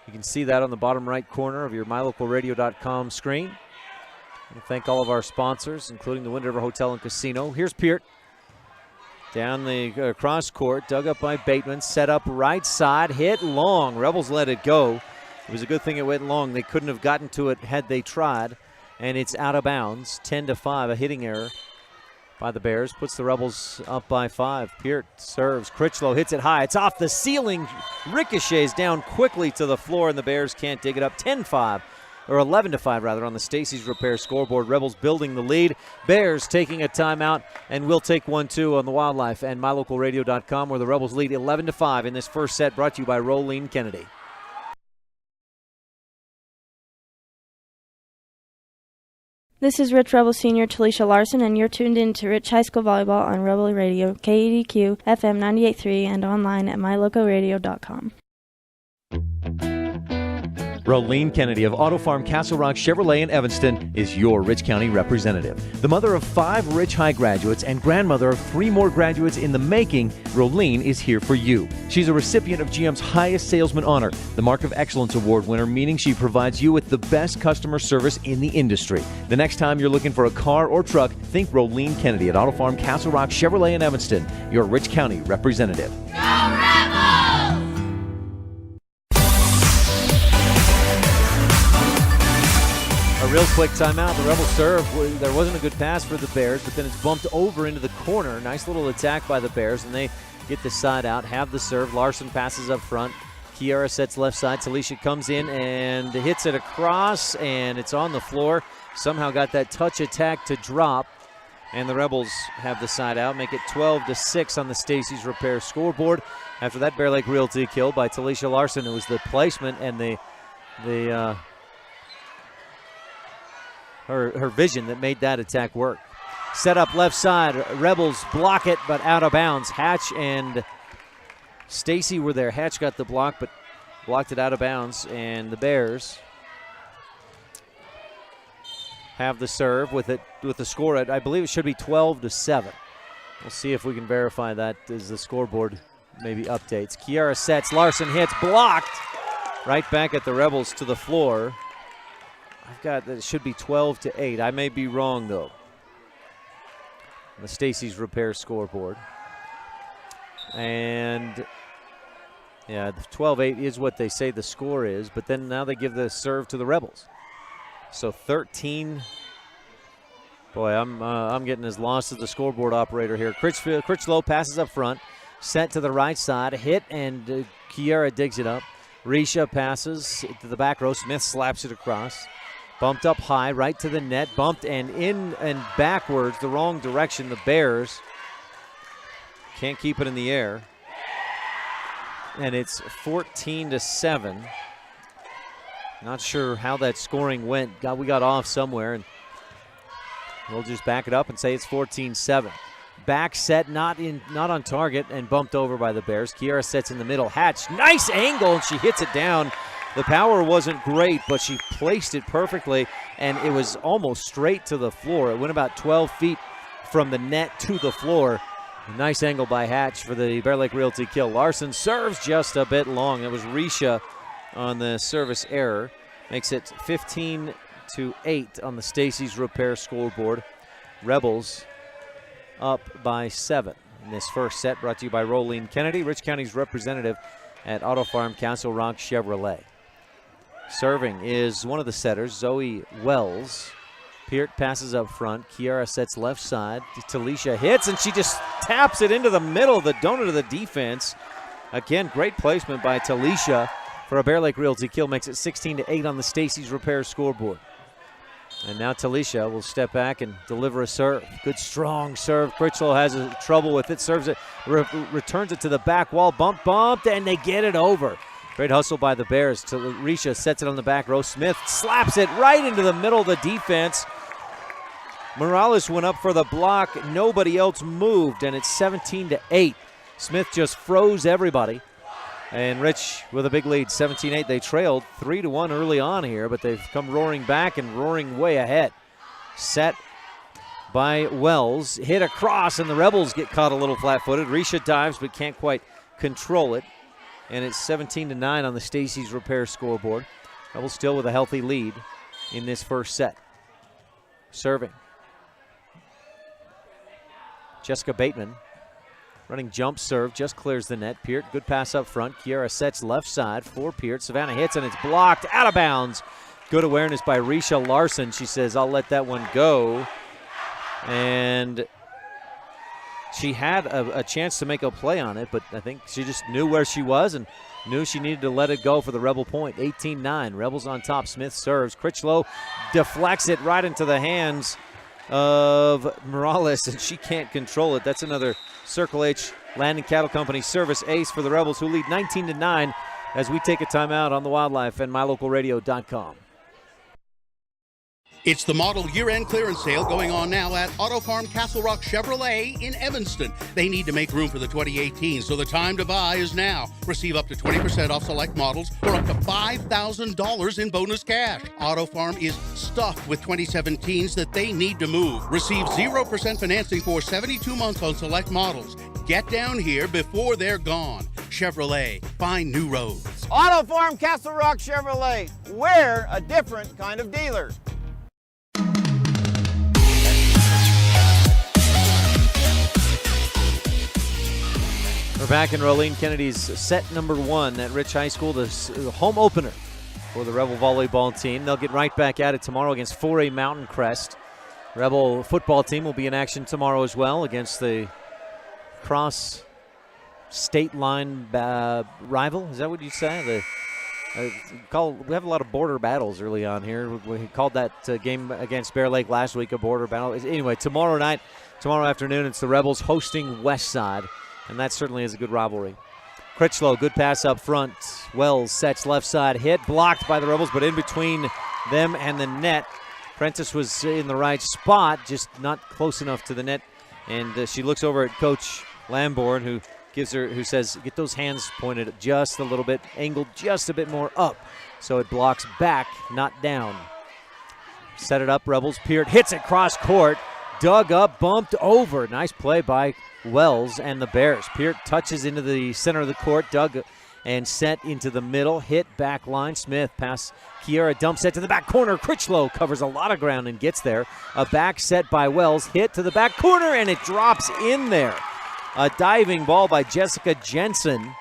You can see that on the bottom right corner of your mylocalradio.com screen. And thank all of our sponsors, including the Wind River Hotel and Casino. Here's Peart. Down the cross court, dug up by Bateman, set up right side, hit long. Rebels let it go. It was a good thing it went long. They couldn't have gotten to it had they tried. And it's out of bounds, 10-5, a hitting error by the Bears. Puts the Rebels up by 5. Peart serves, Critchlow hits it high. It's off the ceiling, ricochets down quickly to the floor, and the Bears can't dig it up. 10-5. Or 11-5 rather on the Stacy's Repair scoreboard. Rebels building the lead. Bears taking a timeout, and we'll take one too on the Wildlife and MyLocalRadio.com, where the Rebels lead 11-5 in this first set, brought to you by Rolene Kennedy. This is Rich Rebel Senior Talisha Larson, and you're tuned in to Rich High School Volleyball on Rebel Radio, KADQ, FM 98.3, and online at MyLocalRadio.com. Rolene Kennedy of Auto Farm Castle Rock Chevrolet in Evanston is your Rich County representative. The mother of 5 Rich High graduates and grandmother of 3 more graduates in the making, Rolene is here for you. She's a recipient of GM's highest salesman honor, the Mark of Excellence Award winner, meaning she provides you with the best customer service in the industry. The next time you're looking for a car or truck, think Rolene Kennedy at Auto Farm Castle Rock Chevrolet in Evanston, your Rich County representative. A real quick timeout. The Rebels serve. There wasn't a good pass for the Bears, but then it's bumped over into the corner. Nice little attack by the Bears, and they get the side out, have the serve. Larson passes up front. Kiara sets left side. Talisha comes in and hits it across, and it's on the floor. Somehow got that touch attack to drop, and the Rebels have the side out, make it 12-6 on the Stacy's Repair scoreboard. After that Bear Lake Realty kill by Talisha Larson, it was the placement and her vision that made that attack work. Set up left side. Rebels block it, but out of bounds. Hatch and Stacy were there. Hatch got the block, but blocked it out of bounds. And the Bears have the serve with the score at, I believe it should be 12-7. We'll see if we can verify that as the scoreboard maybe updates. Kiara sets. Larson hits. Blocked. Right back at the Rebels to the floor. I've got that it should be 12-8. I may be wrong, though. The Stacy's Repair scoreboard. And, yeah, 12-8 is what they say the score is, but then now they give the serve to the Rebels. So 13. Boy, I'm getting as lost as the scoreboard operator here. Critchlow passes up front, set to the right side, hit, and Kiara digs it up. Risha passes to the back row. Smith slaps it across. Bumped up high, right to the net, bumped and in and backwards, the wrong direction. The Bears can't keep it in the air. And it's 14-7. Not sure how that scoring went. We got off somewhere, and we'll just back it up and say it's 14-7. Back set, not on target, and bumped over by the Bears. Kiara sets in the middle. Hatch, nice angle, and she hits it down. The power wasn't great, but she placed it perfectly, and it was almost straight to the floor. It went about 12 feet from the net to the floor. A nice angle by Hatch for the Bear Lake Realty kill. Larson serves just a bit long. It was Risha on the service error. Makes it 15-8 on the Stacy's Repair scoreboard. Rebels up by 7 in this first set, brought to you by Rolene Kennedy, Rich County's representative at Auto Farm Castle Rock Chevrolet. Serving is one of the setters, Zoe Wells. Peart passes up front. Kiara sets left side. Talisha hits, and she just taps it into the middle of the donut of the defense. Again, great placement by Talisha for a Bear Lake Realty kill. Makes it 16-8 on the Stacy's Repair scoreboard. And now Talisha will step back and deliver a serve. Good strong serve. Critchlow has trouble with it. Serves it, returns it to the back wall. Bumped, and they get it over. Great hustle by the Bears. Risha sets it on the back row. Smith slaps it right into the middle of the defense. Morales went up for the block. Nobody else moved, and it's 17-8. Smith just froze everybody. And Rich with a big lead, 17-8. They trailed 3-1 early on here, but they've come roaring back and roaring way ahead. Set by Wells. Hit across, and the Rebels get caught a little flat-footed. Risha dives, but can't quite control it. And it's 17-9 on the Stacy's Repair scoreboard. Rebels still with a healthy lead in this first set. serving. Jessica Bateman running jump serve, just clears the net. Peart, good pass up front. Kiara sets left side for Peart. Savannah hits, and it's blocked out of bounds. Good awareness by Risha Larson. She says, I'll let that one go. And she had a chance to make a play on it, but I think she just knew where she was and knew she needed to let it go for the Rebel point. 18-9, Rebels on top. Smith serves. Critchlow deflects it right into the hands of Morales, and she can't control it. That's another Circle H Landing Cattle Company service ace for the Rebels, who lead 19-9 as we take a timeout on the Wildlife and MyLocalRadio.com. It's the model year-end clearance sale going on now at Auto Farm Castle Rock Chevrolet in Evanston. They need to make room for the 2018, so the time to buy is now. Receive up to 20% off select models or up to $5,000 in bonus cash. Auto Farm is stuffed with 2017s that they need to move. Receive 0% financing for 72 months on select models. Get down here before they're gone. Chevrolet, find new roads. Auto Farm Castle Rock Chevrolet. We're a different kind of dealer. We're back in Rolene Kennedy's set number 1 at Rich High School, the home opener for the Rebel volleyball team. They'll get right back at it tomorrow against 4A Mountain Crest. Rebel football team will be in action tomorrow as well against the cross state line rival. Is that what you say? We have a lot of border battles early on here. We called that game against Bear Lake last week a border battle. Anyway, tomorrow afternoon, it's the Rebels hosting Westside. And that certainly is a good rivalry. Critchlow, good pass up front. Wells sets left side, hit, blocked by the Rebels, but in between them and the net. Prentice was in the right spot, just not close enough to the net. And she looks over at Coach Lamborn, who says, get those hands pointed just a little bit, angled just a bit more up. So it blocks back, not down. Set it up, Rebels. Peart hits it cross court. Dug up, bumped over. Nice play by Wells and the Bears. Peart touches into the center of the court, dug and set into the middle, hit back line. Smith pass Kiera, dump set to the back corner. Critchlow covers a lot of ground and gets there. A back set by Wells, hit to the back corner, and it drops in there. A diving ball by Jessica Jensen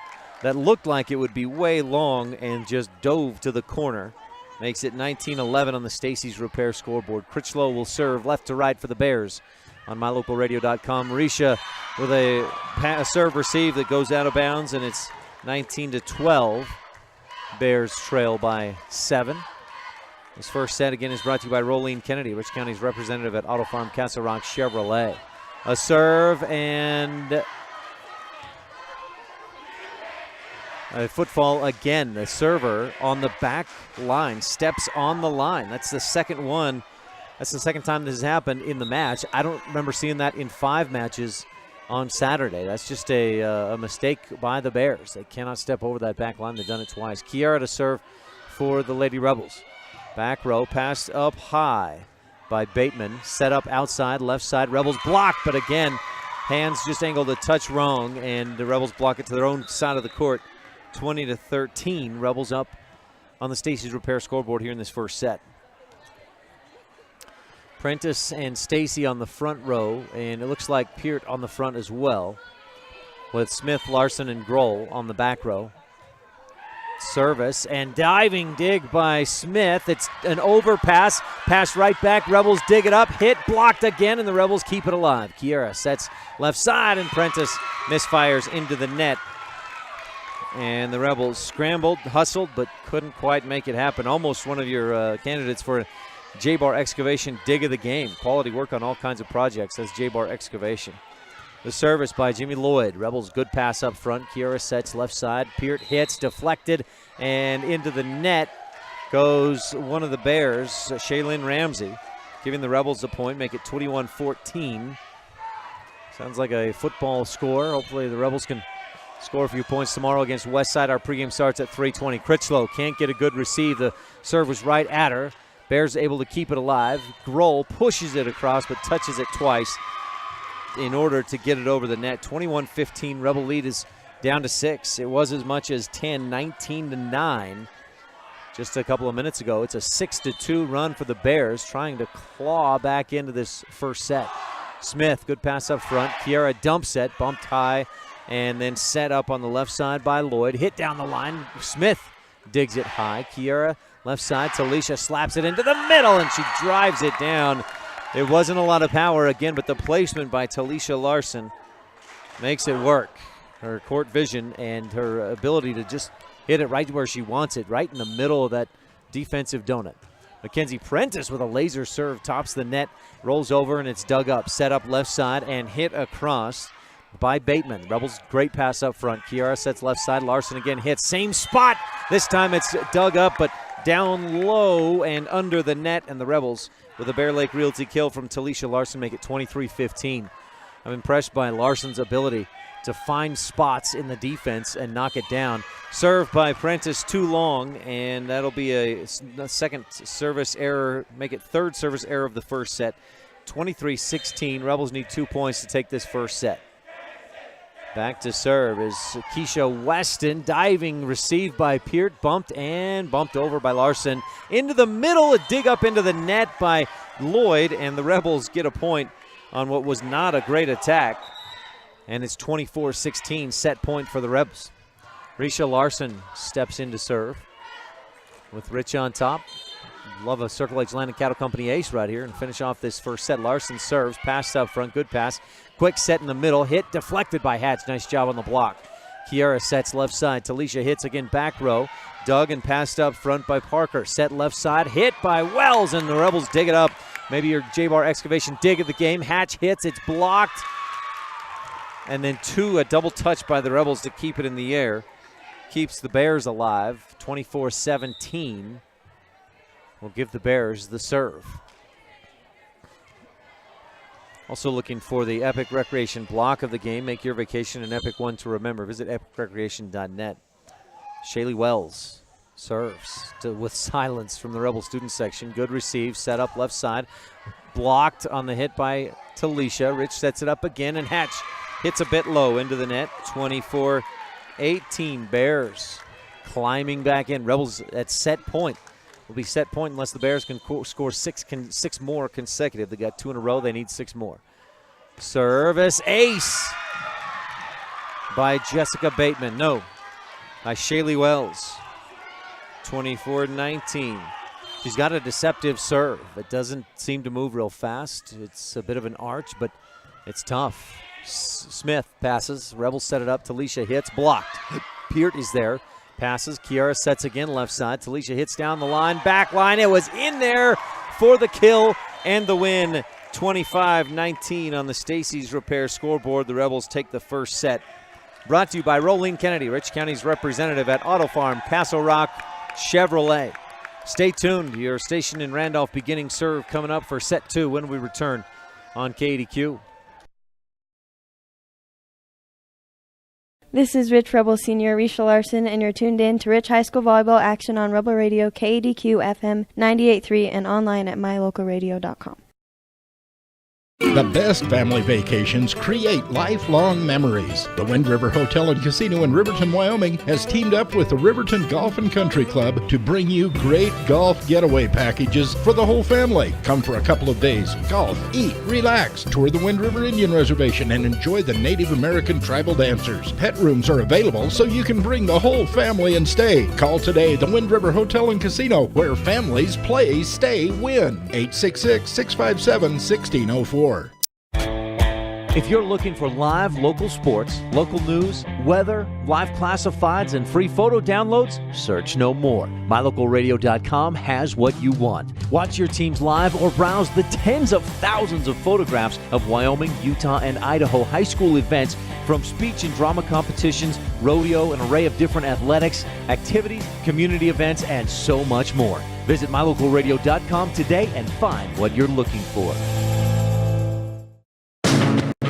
that looked like it would be way long and just dove to the corner. Makes it 19-11 on the Stacy's Repair scoreboard. Critchlow will serve left to right for the Bears on MyLocalRadio.com. Marisha with a serve receive that goes out of bounds, and it's 19-12. Bears trail by 7. This first set, again, is brought to you by Rolene Kennedy, Rich County's representative at Auto Farm Castle Rock Chevrolet. A serve and a footfall again. The server on the back line steps on the line. That's the second one. That's the second time this has happened in the match. I don't remember seeing that in 5 matches on Saturday. That's just a mistake by the Bears. They cannot step over that back line. They've done it twice. Kiara to serve for the Lady Rebels. Back row, passed up high by Bateman. Set up outside, left side. Rebels blocked, but again, hands just angled a touch wrong, and the Rebels block it to their own side of the court. 20-13, Rebels up on the Stacy's Repair scoreboard here in this first set. Prentice and Stacy on the front row, and it looks like Peart on the front as well, with Smith, Larson, and Grohl on the back row. Service and diving dig by Smith. It's an overpass, pass right back. Rebels dig it up, hit, blocked again, and the Rebels keep it alive. Kiera sets left side, and Prentice misfires into the net. And the Rebels scrambled, hustled, but couldn't quite make it happen. Almost one of your candidates for J-Bar Excavation dig of the game. Quality work on all kinds of projects. That's J-Bar Excavation. The service by Jimmy Lloyd. Rebels good pass up front. Kiera sets left side. Peart hits, deflected, and into the net goes one of the Bears, Shaylin Ramsey, giving the Rebels a point, make it 21-14. Sounds like a football score. Hopefully the Rebels can score a few points tomorrow against Westside. Our pregame starts at 3:20. Critchlow can't get a good receive. The serve was right at her. Bears able to keep it alive. Grohl pushes it across but touches it twice in order to get it over the net. 21-15. Rebel lead is down to 6. It was as much as 10, 19-9. just a couple of minutes ago. It's a 6-2 run for the Bears, trying to claw back into this first set. Smith, good pass up front. Kiara dumps it, bumped high, and then set up on the left side by Lloyd. Hit down the line. Smith digs it high. Kiara, left side. Talisha slaps it into the middle, and she drives it down. It wasn't a lot of power again, but the placement by Talisha Larson makes it work. Her court vision and her ability to just hit it right where she wants it, right in the middle of that defensive donut. Mackenzie Prentice with a laser serve tops the net, rolls over, and it's dug up. Set up left side and hit across by Bateman. Rebels, great pass up front. Kiara sets left side. Larson again hits. Same spot. This time it's dug up, but down low and under the net, and the Rebels with a Bear Lake Realty kill from Talisha Larson make it 23-15. I'm impressed by Larson's ability to find spots in the defense and knock it down. Serve by Prentice too long, and that'll be a second service error, make it third service error of the first set. 23-16, Rebels need 2 points to take this first set. Back to serve is Keisha Weston, diving, received by Peart, bumped over by Larson. Into the middle, a dig up into the net by Lloyd, and the Rebels get a point on what was not a great attack. And it's 24-16, set point for the Rebels. Risha Larson steps in to serve with Rich on top. Love a Circle H Land and Cattle Company ace right here and finish off this first set. Larson serves, pass up front, good pass. Quick set in the middle, hit deflected by Hatch. Nice job on the block. Kiara sets left side. Talisha hits again back row. Dug and passed up front by Parker. Set left side, hit by Wells, and the Rebels dig it up. Maybe your J-Bar excavation dig of the game. Hatch hits, it's blocked. And then a double touch by the Rebels to keep it in the air. Keeps the Bears alive. 24-17 will give the Bears the serve. Also looking for the Epic Recreation block of the game. Make your vacation an epic one to remember. Visit epicrecreation.net. Shaylee Wells serves with silence from the Rebel student section. Good receive, set up left side. Blocked on the hit by Talisha. Rich sets it up again, and Hatch hits a bit low into the net. 24-18, Bears climbing back in. Rebels at set point. Will be set point unless the Bears can score six more consecutive. They got 2 in a row. They need 6 more. Service ace by Jessica Bateman. No, by Shaylee Wells. 24-19. She's got a deceptive serve. It doesn't seem to move real fast. It's a bit of an arch, but it's tough. Smith passes. Rebels set it up. Talisha hits. Blocked. Peart is there. Passes. Kiara sets again left side. Talisha hits down the line. Back line. It was in there for the kill and the win. 25-19 on the Stacey's Repair scoreboard. The Rebels take the first set. Brought to you by Rolene Kennedy, Rich County's representative at Auto Farm, Castle Rock Chevrolet. Stay tuned. Your station in Randolph beginning serve coming up for set 2 when we return on KADQ. This is Rich Rebel Senior Risha Larson, and you're tuned in to Rich High School Volleyball action on Rebel Radio, KADQ FM 98.3, and online at mylocalradio.com. The best family vacations create lifelong memories. The Wind River Hotel and Casino in Riverton, Wyoming has teamed up with the Riverton Golf and Country Club to bring you great golf getaway packages for the whole family. Come for a couple of days, golf, eat, relax, tour the Wind River Indian Reservation, and enjoy the Native American tribal dancers. Pet rooms are available so you can bring the whole family and stay. Call today the Wind River Hotel and Casino, where families play, stay, win. 866-657-1604. If you're looking for live local sports, local news, weather, live classifieds, and free photo downloads, search no more. MyLocalRadio.com has what you want. Watch your teams live or browse the tens of thousands of photographs of Wyoming, Utah, and Idaho high school events, from speech and drama competitions, rodeo, an array of different athletics, activities, community events, and so much more. Visit MyLocalRadio.com today and find what you're looking for.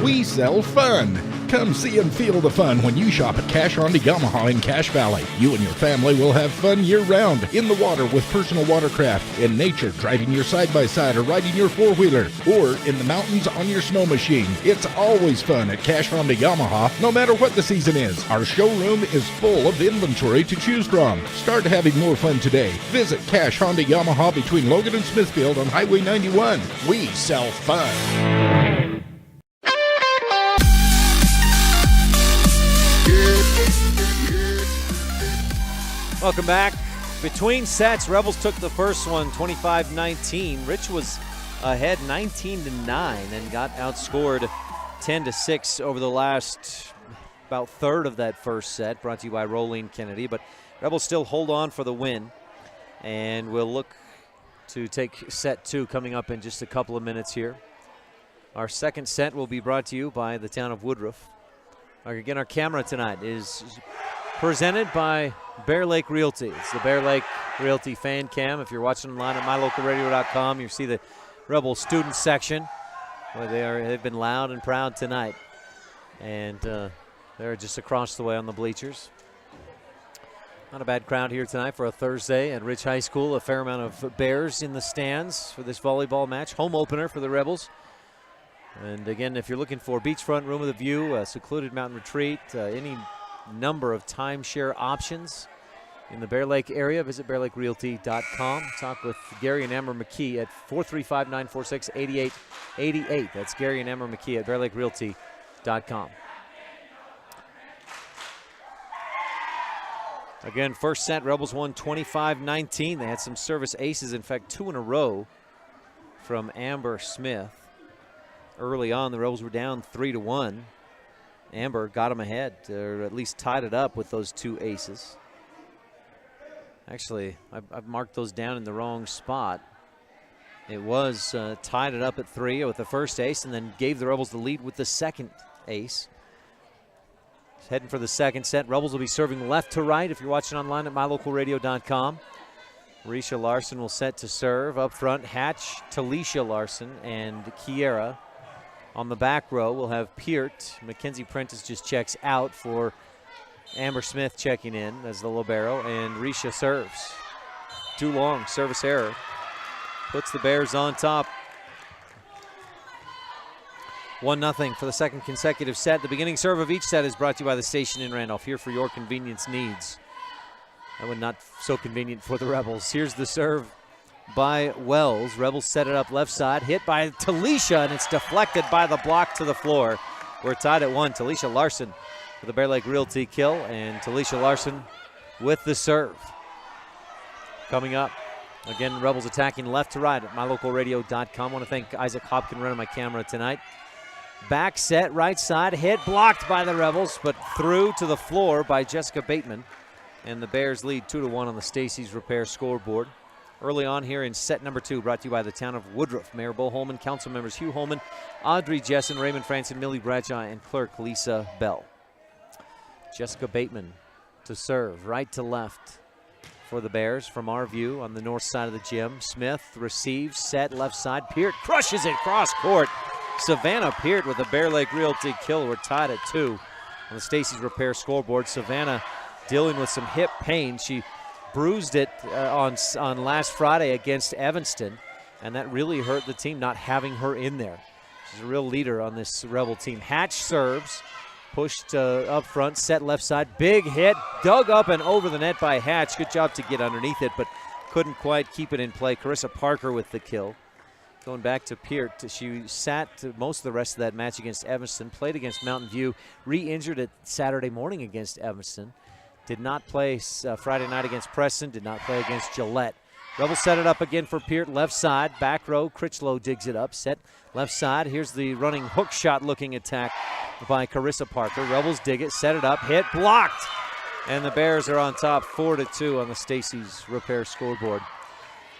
We sell fun. Come see and feel the fun when you shop at Cash Honda Yamaha in Cache Valley. You and your family will have fun year-round, in the water with personal watercraft, in nature driving your side-by-side or riding your four-wheeler, or in the mountains on your snow machine. It's always fun at Cache Honda Yamaha, no matter what the season is. Our showroom is full of inventory to choose from. Start having more fun today. Visit Cache Honda Yamaha between Logan and Smithfield on Highway 91. We sell fun. Welcome back. Between sets, Rebels took the first one 25-19. Rich was ahead 19-9 and got outscored 10-6 over the last about third of that first set, brought to you by Rolene Kennedy. But Rebels still hold on for the win, and we'll look to take set two coming up in just a couple of minutes here. Our second set will be brought to you by the town of Woodruff. Again, our camera tonight is presented by Bear Lake Realty. It's the Bear Lake Realty fan cam. If you're watching online at mylocalradio.com, you see the Rebel student section where they've been loud and proud tonight. And they're just across the way on the bleachers. Not a bad crowd here tonight for a Thursday at Rich High School. A fair amount of Bears in the stands for this volleyball match. Home opener for the Rebels. And again, if you're looking for beachfront room with a view, a secluded mountain retreat, any number of timeshare options in the Bear Lake area, visit bearlakerealty.com. Talk with Gary and Amber McKee at 435-946-8888. That's Gary and Amber McKee at bearlakerealty.com. Again, first set, Rebels won 25-19. They had some service aces, in fact, 2 in a row from Amber Smith. Early on, the Rebels were down 3-1. Amber got them ahead, or at least tied it up with those 2 aces. Actually, I've marked those down in the wrong spot. It was tied it up at 3 with the first ace, and then gave the Rebels the lead with the second ace. Heading for the second set. Rebels will be serving left to right if you're watching online at mylocalradio.com. Risha Larson will set to serve. Up front, Hatch, Talisha Larson, and Kiera. On the back row, we'll have Peart. Mackenzie Prentice just checks out for Amber Smith checking in as the libero, and Risha serves. Too long, service error. Puts the Bears on top. 1-0 for the second consecutive set. The beginning serve of each set is brought to you by the station in Randolph, here for your convenience needs. That one not so convenient for the Rebels. Here's the serve by Wells. Rebels set it up left side, hit by Talisha, and it's deflected by the block to the floor. We're tied at 1. Talisha Larson with the Bear Lake Realty kill, and Talisha Larson with the serve. Coming up, again, Rebels attacking left to right at mylocalradio.com. I want to thank Isaac Hopkin running my camera tonight. Back set, right side, hit, blocked by the Rebels, but through to the floor by Jessica Bateman. And the Bears lead 2-1 on the Stacy's Repair scoreboard. Early on here in set number 2, brought to you by the town of Woodruff. Mayor Bo Holman, council members Hugh Holman, Audrey Jessen, Raymond Franson, Millie Bradshaw, and clerk Lisa Bell. Jessica Bateman to serve, right to left for the Bears from our view on the north side of the gym. Smith receives, set left side. Peart crushes it cross court. Savannah Peart with a Bear Lake Realty kill. We're tied at 2 on the Stacy's Repair scoreboard. Savannah dealing with some hip pain. She bruised it on last Friday against Evanston, and that really hurt the team not having her in there. She's a real leader on this Rebel team. Hatch serves, pushed up front, set left side, big hit, dug up and over the net by Hatch. Good job to get underneath it, but couldn't quite keep it in play. Carissa Parker with the kill. Going back to Peart, she sat most of the rest of that match against Evanston, played against Mountain View, re-injured it Saturday morning against Evanston. Did not play Friday night against Preston, did not play against Gillette. Rebels set it up again for Peart, left side, back row. Critchlow digs it up, set left side. Here's the running hook shot looking attack by Carissa Parker. Rebels dig it, set it up, hit, blocked. And the Bears are on top 4-2 on the Stacy's Repair scoreboard.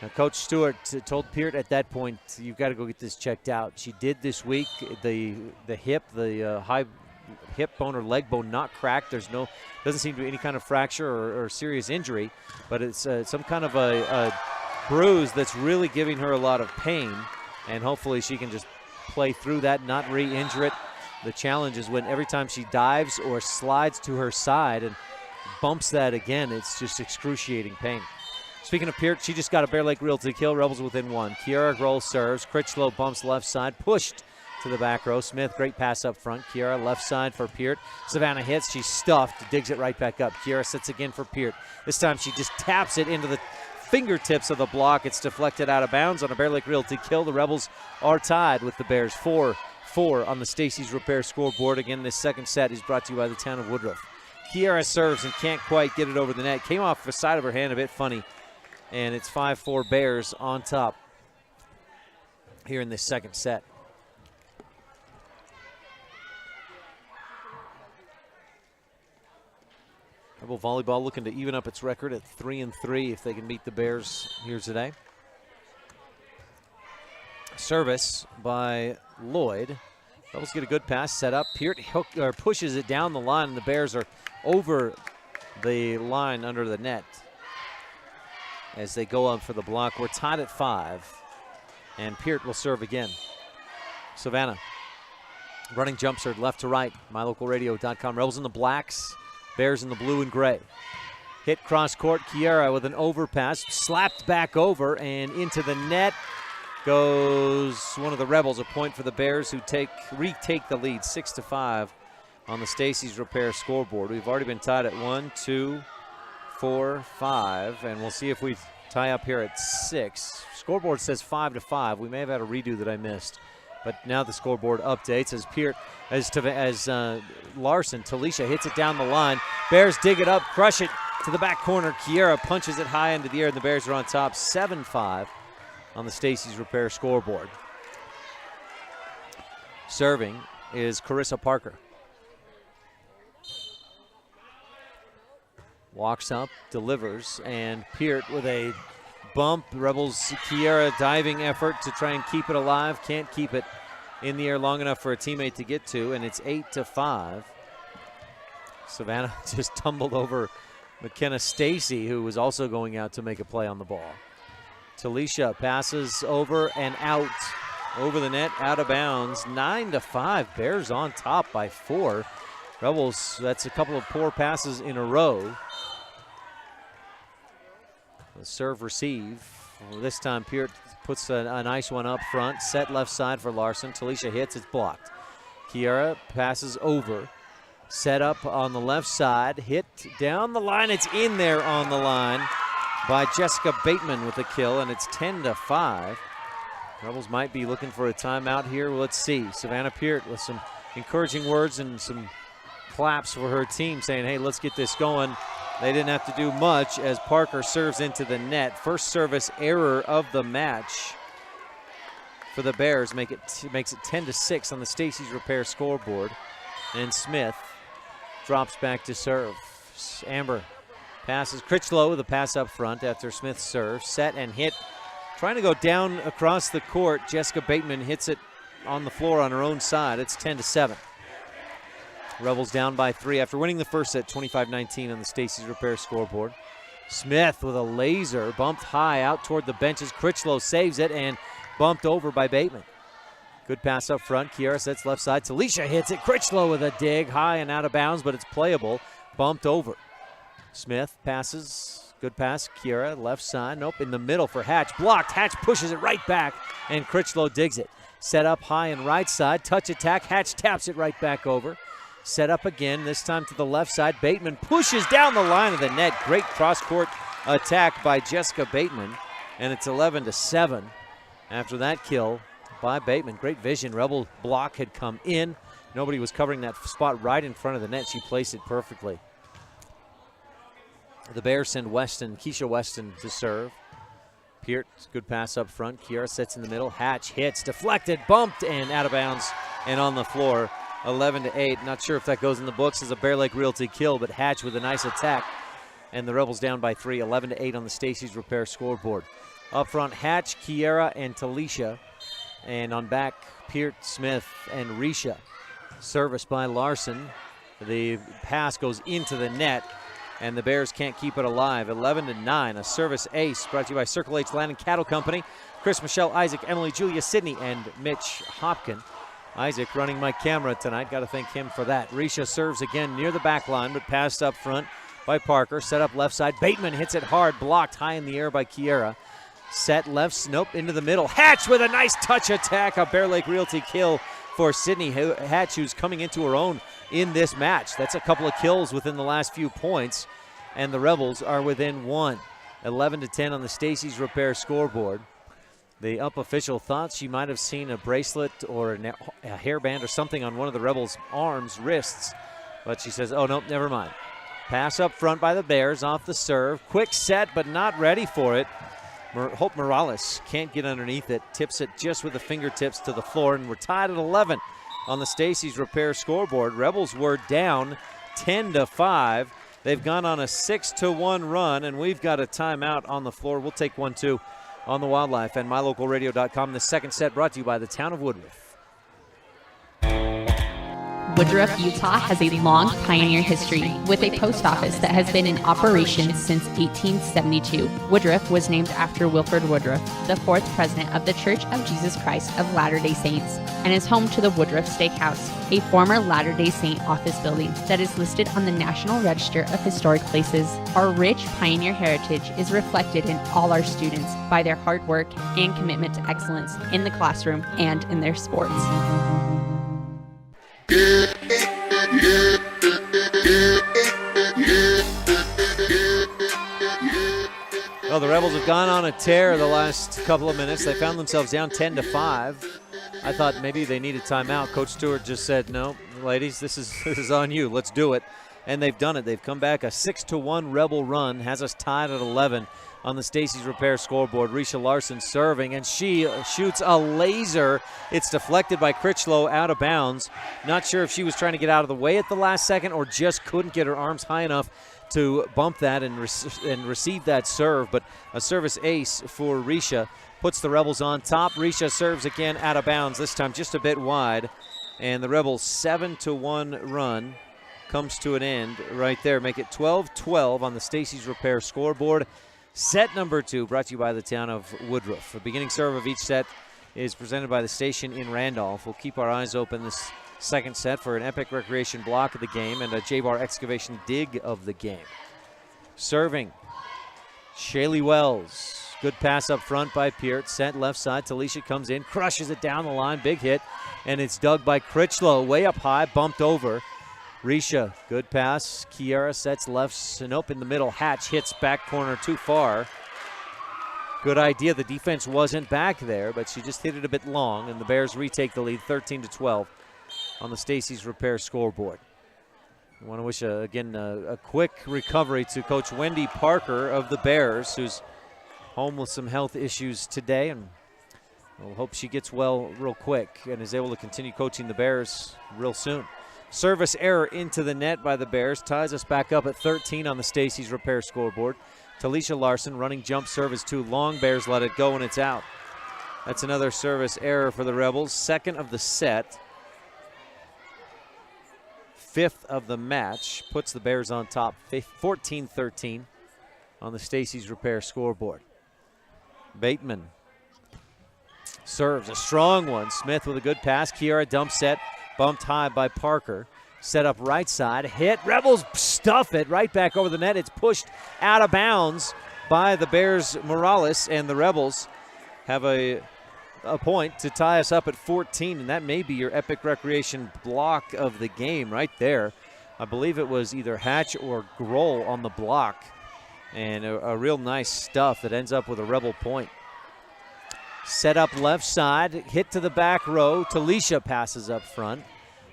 Now, Coach Stewart told Peart at that point, you've got to go get this checked out. She did this week. The hip, the high hip bone or leg bone not cracked. Doesn't seem to be any kind of fracture or serious injury, but it's some kind of a bruise that's really giving her a lot of pain, and hopefully she can just play through that, not re-injure it. The challenge is when every time she dives or slides to her side and bumps that again, it's just excruciating pain. Speaking of Peart, she just got a Bear Lake Realty kill. Rebels within one. Kiara Grohl serves. Critchlow bumps left side. Pushed to the back row. Smith, great pass up front. Kiara left side for Peart. Savannah hits. She's stuffed. Digs it right back up. Kiara sits again for Peart. This time she just taps it into the fingertips of the block. It's deflected out of bounds on a Bear Lake Realty kill. The Rebels are tied with the Bears 4-4 on the Stacy's Repair scoreboard. Again, this second set is brought to you by the town of Woodruff. Kiara serves and can't quite get it over the net. Came off the side of her hand a bit funny. And it's 5-4 Bears on top here in this second set. Rebel volleyball looking to even up its record at 3-3 if they can beat the Bears here today. Service by Lloyd. Rebels get a good pass set up. Peart pushes it down the line, and the Bears are over the line under the net as they go up for the block. We're tied at 5, and Peart will serve again. Savannah running jump serve left to right. MyLocalRadio.com. Rebels in the blacks, Bears in the blue and gray. Hit cross court. Kiara with an overpass, slapped back over and into the net. Goes one of the Rebels. A point for the Bears, who retake the lead 6-5 on the Stacy's Repair scoreboard. We've already been tied at 1, 2, 4, 5, and we'll see if we tie up here at 6. Scoreboard says 5-5. We may have had a redo that I missed, but now the scoreboard updates as Larson, Talisha hits it down the line. Bears dig it up, crush it to the back corner. Kiera punches it high into the air, and the Bears are on top 7-5 on the Stacy's Repair scoreboard. Serving is Carissa Parker. Walks up, delivers, and Peart with a bump. Rebels Kiera diving effort to try and keep it alive. Can't keep it in the air long enough for a teammate to get to, and it's 8-5. Savannah just tumbled over McKenna Stacy, who was also going out to make a play on the ball. Talisha passes over and out. Over the net, out of bounds. 9-5. Bears on top by 4. Rebels, that's a couple of poor passes in a row. The serve receive. Well, this time Peart puts a nice one up front. Set left side for Larson. Talisha hits, it's blocked. Kiera passes over. Set up on the left side. Hit down the line. It's in there on the line by Jessica Bateman with the kill, and it's 10-5. Rebels might be looking for a timeout here. Let's see. Savannah Peart with some encouraging words and some claps for her team, saying, hey, let's get this going. They didn't have to do much as Parker serves into the net. First service error of the match for the Bears makes it 10-6 on the Stacy's Repair scoreboard. And Smith drops back to serve. Amber passes. Critchlow with a pass up front after Smith serves. Set and hit. Trying to go down across the court. Jessica Bateman hits it on the floor on her own side. It's 10-7. Rebels down by 3 after winning the first set, 25-19 on the Stacy's Repair scoreboard. Smith with a laser, bumped high out toward the benches. Critchlow saves it and bumped over by Bateman. Good pass up front. Kiara sets left side. Talisha hits it. Critchlow with a dig, high and out of bounds, but it's playable. Bumped over. Smith passes. Good pass. Kiara left side. Nope, in the middle for Hatch. Blocked. Hatch pushes it right back, and Critchlow digs it. Set up high and right side. Touch attack. Hatch taps it right back over. Set up again, this time to the left side. Bateman pushes down the line of the net. Great cross-court attack by Jessica Bateman, and it's 11-7 after that kill by Bateman. Great vision. Rebel block had come in. Nobody was covering that spot right in front of the net. She placed it perfectly. The Bears send Keisha Weston to serve. Peart, good pass up front. Kiara sets in the middle. Hatch hits, deflected, bumped, and out of bounds and on the floor. 11-8. Not sure if that goes in the books as a Bear Lake Realty kill, but Hatch with a nice attack. And the Rebels down by 3, 11-8 on the Stacy's Repair scoreboard. Up front, Hatch, Kiera, and Talisha. And on back, Peart, Smith, and Risha. Service by Larson. The pass goes into the net, and the Bears can't keep it alive. 11-9, a service ace brought to you by Circle H Land and Cattle Company. Chris, Michelle, Isaac, Emily, Julia, Sidney, and Mitch Hopkin. Isaac running my camera tonight. Got to thank him for that. Risha serves again near the back line, but passed up front by Parker. Set up left side. Bateman hits it hard, blocked high in the air by Kiera. Set left, nope, into the middle. Hatch with a nice touch attack. A Bear Lake Realty kill for Sydney Hatch, who's coming into her own in this match. That's a couple of kills within the last few points, and the Rebels are within one. 11-10 on the Stacy's Repair scoreboard. The up official thought she might have seen a bracelet or a hairband or something on one of the Rebels' arms, wrists, but she says, oh, nope, never mind. Pass up front by the Bears off the serve. Quick set, but not ready for it. Hope Morales can't get underneath it. Tips it just with the fingertips to the floor, and we're tied at 11 on the Stacy's Repair scoreboard. Rebels were down 10-5. They've gone on a 6-1 run, and we've got a timeout on the floor. We'll take one, too, on the Wildlife and mylocalradio.com. The second set brought to you by the town of Woodruff. Woodruff, Utah has a long pioneer history with a post office that has been in operation since 1872. Woodruff was named after Wilford Woodruff, the fourth president of the Church of Jesus Christ of Latter-day Saints, and is home to the Woodruff Steakhouse, a former Latter-day Saint office building that is listed on the National Register of Historic Places. Our rich pioneer heritage is reflected in all our students by their hard work and commitment to excellence in the classroom and in their sports. Well, the Rebels have gone on a tear the last couple of minutes. They found themselves down 10-5. I thought maybe they needed timeout. Coach Stewart just said, no, ladies, this is on you. Let's do it. And they've done it. They've come back. A 6-1 Rebel run has us tied at 11 on the Stacy's Repair scoreboard. Risha Larson serving, and she shoots a laser. It's deflected by Critchlow out of bounds. Not sure if she was trying to get out of the way at the last second or just couldn't get her arms high enough to bump that and receive that serve. But a service ace for Risha puts the Rebels on top. Risha serves again out of bounds, this time just a bit wide. And the Rebels' 7-1 run comes to an end right there. Make it 12-12 on the Stacy's Repair scoreboard. Set number 2 brought to you by the town of Woodruff. The beginning serve of each set is presented by the station in Randolph. We'll keep our eyes open this second set for an Epic Recreation block of the game and a J-Bar Excavation dig of the game. Serving, Shaylee Wells. Good pass up front by Peart. Set left side. Talisha comes in, crushes it down the line. Big hit, and it's dug by Critchlow. Way up high, bumped over. Risha, good pass. Kiera sets left, nope, in the middle. Hatch hits back corner too far. Good idea. The defense wasn't back there, but she just hit it a bit long, and the Bears retake the lead 13-12 on the Stacy's Repair scoreboard. I want to wish, again, a quick recovery to Coach Wendy Parker of the Bears, who's home with some health issues today, and we'll hope she gets well real quick and is able to continue coaching the Bears real soon. Service error into the net by the Bears ties us back up at 13 on the Stacy's Repair scoreboard. Talisha Larson running jump service too long. Bears let it go and it's out. That's another service error for the Rebels. Second of the set. Fifth of the match. Puts the Bears on top 14-13 on the Stacy's Repair scoreboard. Bateman serves a strong one. Smith with a good pass. Kiera dump set. Bumped high by Parker. Set up right side. Hit. Rebels stuff it right back over the net. It's pushed out of bounds by the Bears' Morales, and the Rebels have a point to tie us up at 14, and that may be your Epic Recreation block of the game right there. I believe it was either Hatch or Grohl on the block, and a real nice stuff that ends up with a Rebel point. Set up left side, hit to the back row. Talisha passes up front.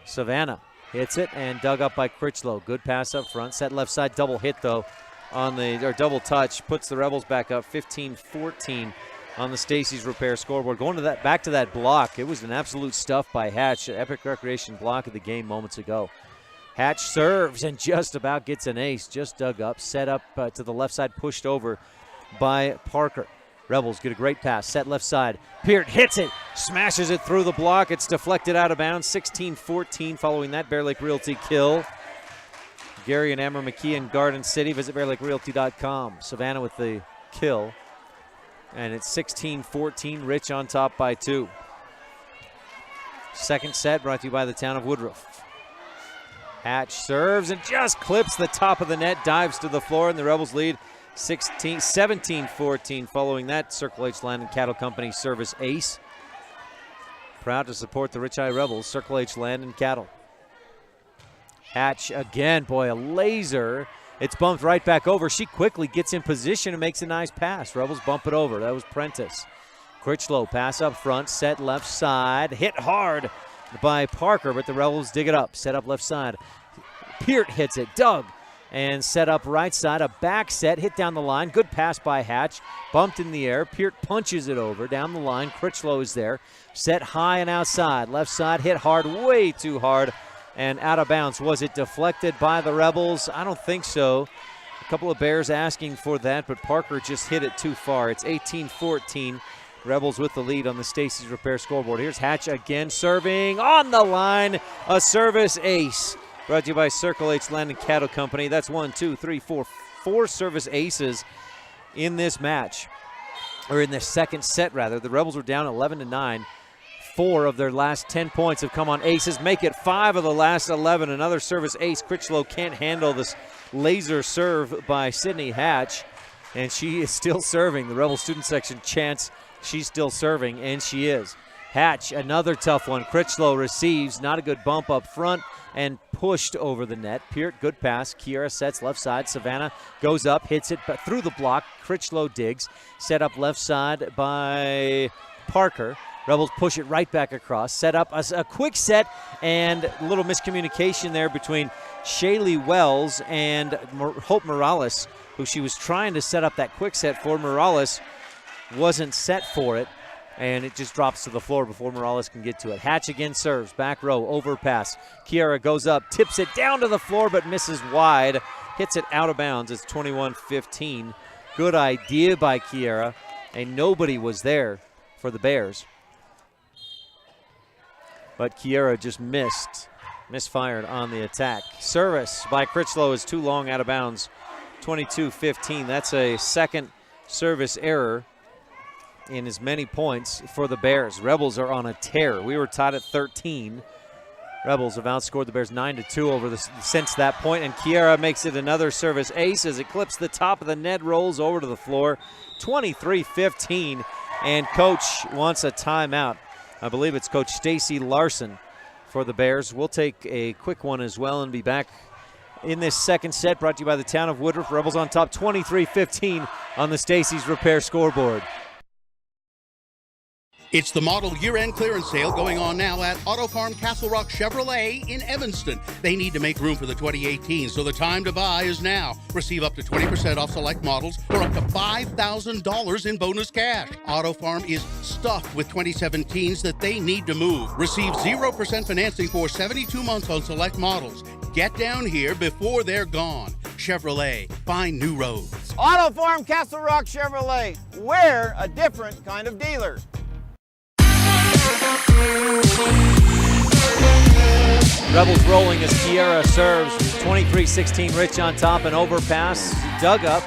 Savannah hits it and dug up by Critchlow. Good pass up front. Set left side, double hit though on the double touch. Puts the Rebels back up 15-14 on the Stacy's Repair scoreboard. Going to that back to that block. It was an absolute stuff by Hatch. Epic Recreation block of the game moments ago. Hatch serves and just about gets an ace. Just dug up, set up to the left side, pushed over by Parker. Rebels get a great pass, set left side. Peart hits it, smashes it through the block. It's deflected out of bounds, 16-14 following that Bear Lake Realty kill. Gary and Amber McKee in Garden City. Visit BearLakeRealty.com. Savannah with the kill. And it's 16-14, Rich on top by 2. Second set brought to you by the town of Woodruff. Hatch serves and just clips the top of the net, dives to the floor, and the Rebels lead 17-14 following that Circle H Land and Cattle Company service ace. Proud to support the Rich High Rebels, Circle H Land and Cattle. Hatch again, boy, a laser. It's bumped right back over. She quickly gets in position and makes a nice pass. Rebels bump it over. That was Prentice. Critchlow pass up front, set left side, hit hard by Parker, but the Rebels dig it up. Set up left side. Peart hits it, dug, and set up right side. A back set, hit down the line. Good pass by Hatch, bumped in the air. Peart punches it over down the line. Critchlow is there. Set high and outside. Left side, hit hard, way too hard, and out of bounds. Was it deflected by the Rebels? I don't think so. A couple of Bears asking for that, but Parker just hit it too far. It's 18-14. Rebels with the lead on the Stacy's Repair scoreboard. Here's Hatch again, serving on the line. A service ace. Brought to you by Circle H Land and Cattle Company. That's 4 service aces in this match, or in this second set rather. The Rebels were down 11-9. 4 of their last 10 points have come on aces. Make it 5 of the last 11. Another service ace. Critchlow can't handle this laser serve by Sydney Hatch, and she is still serving. The Rebel student section chants she's still serving, and she is. Hatch, another tough one. Critchlow receives, not a good bump up front, and pushed over the net. Peart, good pass. Kiera sets left side. Savannah goes up, hits it but through the block. Critchlow digs. Set up left side by Parker. Rebels push it right back across. Set up a quick set, and a little miscommunication there between Shaylee Wells and Hope Morales, who she was trying to set up that quick set for. Morales wasn't set for it, and it just drops to the floor before Morales can get to it. Hatch again serves, back row, overpass. Kiera goes up, tips it down to the floor, but misses wide. Hits it out of bounds. It's 21-15. Good idea by Kiera, and nobody was there for the Bears. But Kiera just misfired on the attack. Service by Critchlow is too long, out of bounds. 22-15. That's a second service error in as many points for the Bears. Rebels are on a tear. We were tied at 13. Rebels have outscored the Bears 9-2 since that point, and Kiera makes it another service ace as it clips the top of the net, rolls over to the floor. 23-15, and Coach wants a timeout. I believe it's Coach Stacy Larson for the Bears. We'll take a quick one as well and be back in this second set, brought to you by the town of Woodruff. Rebels on top 23-15 on the Stacy's Repair scoreboard. It's the model year-end clearance sale going on now at Auto Farm Castle Rock Chevrolet in Evanston. They need to make room for the 2018, so the time to buy is now. Receive up to 20% off select models or up to $5,000 in bonus cash. Auto Farm is stuffed with 2017s that they need to move. Receive 0% financing for 72 months on select models. Get down here before they're gone. Chevrolet, find new roads. Auto Farm Castle Rock Chevrolet. We're a different kind of dealer. Rebels rolling as Kiera serves. 23-16, Rich on top, and overpass. Dug up.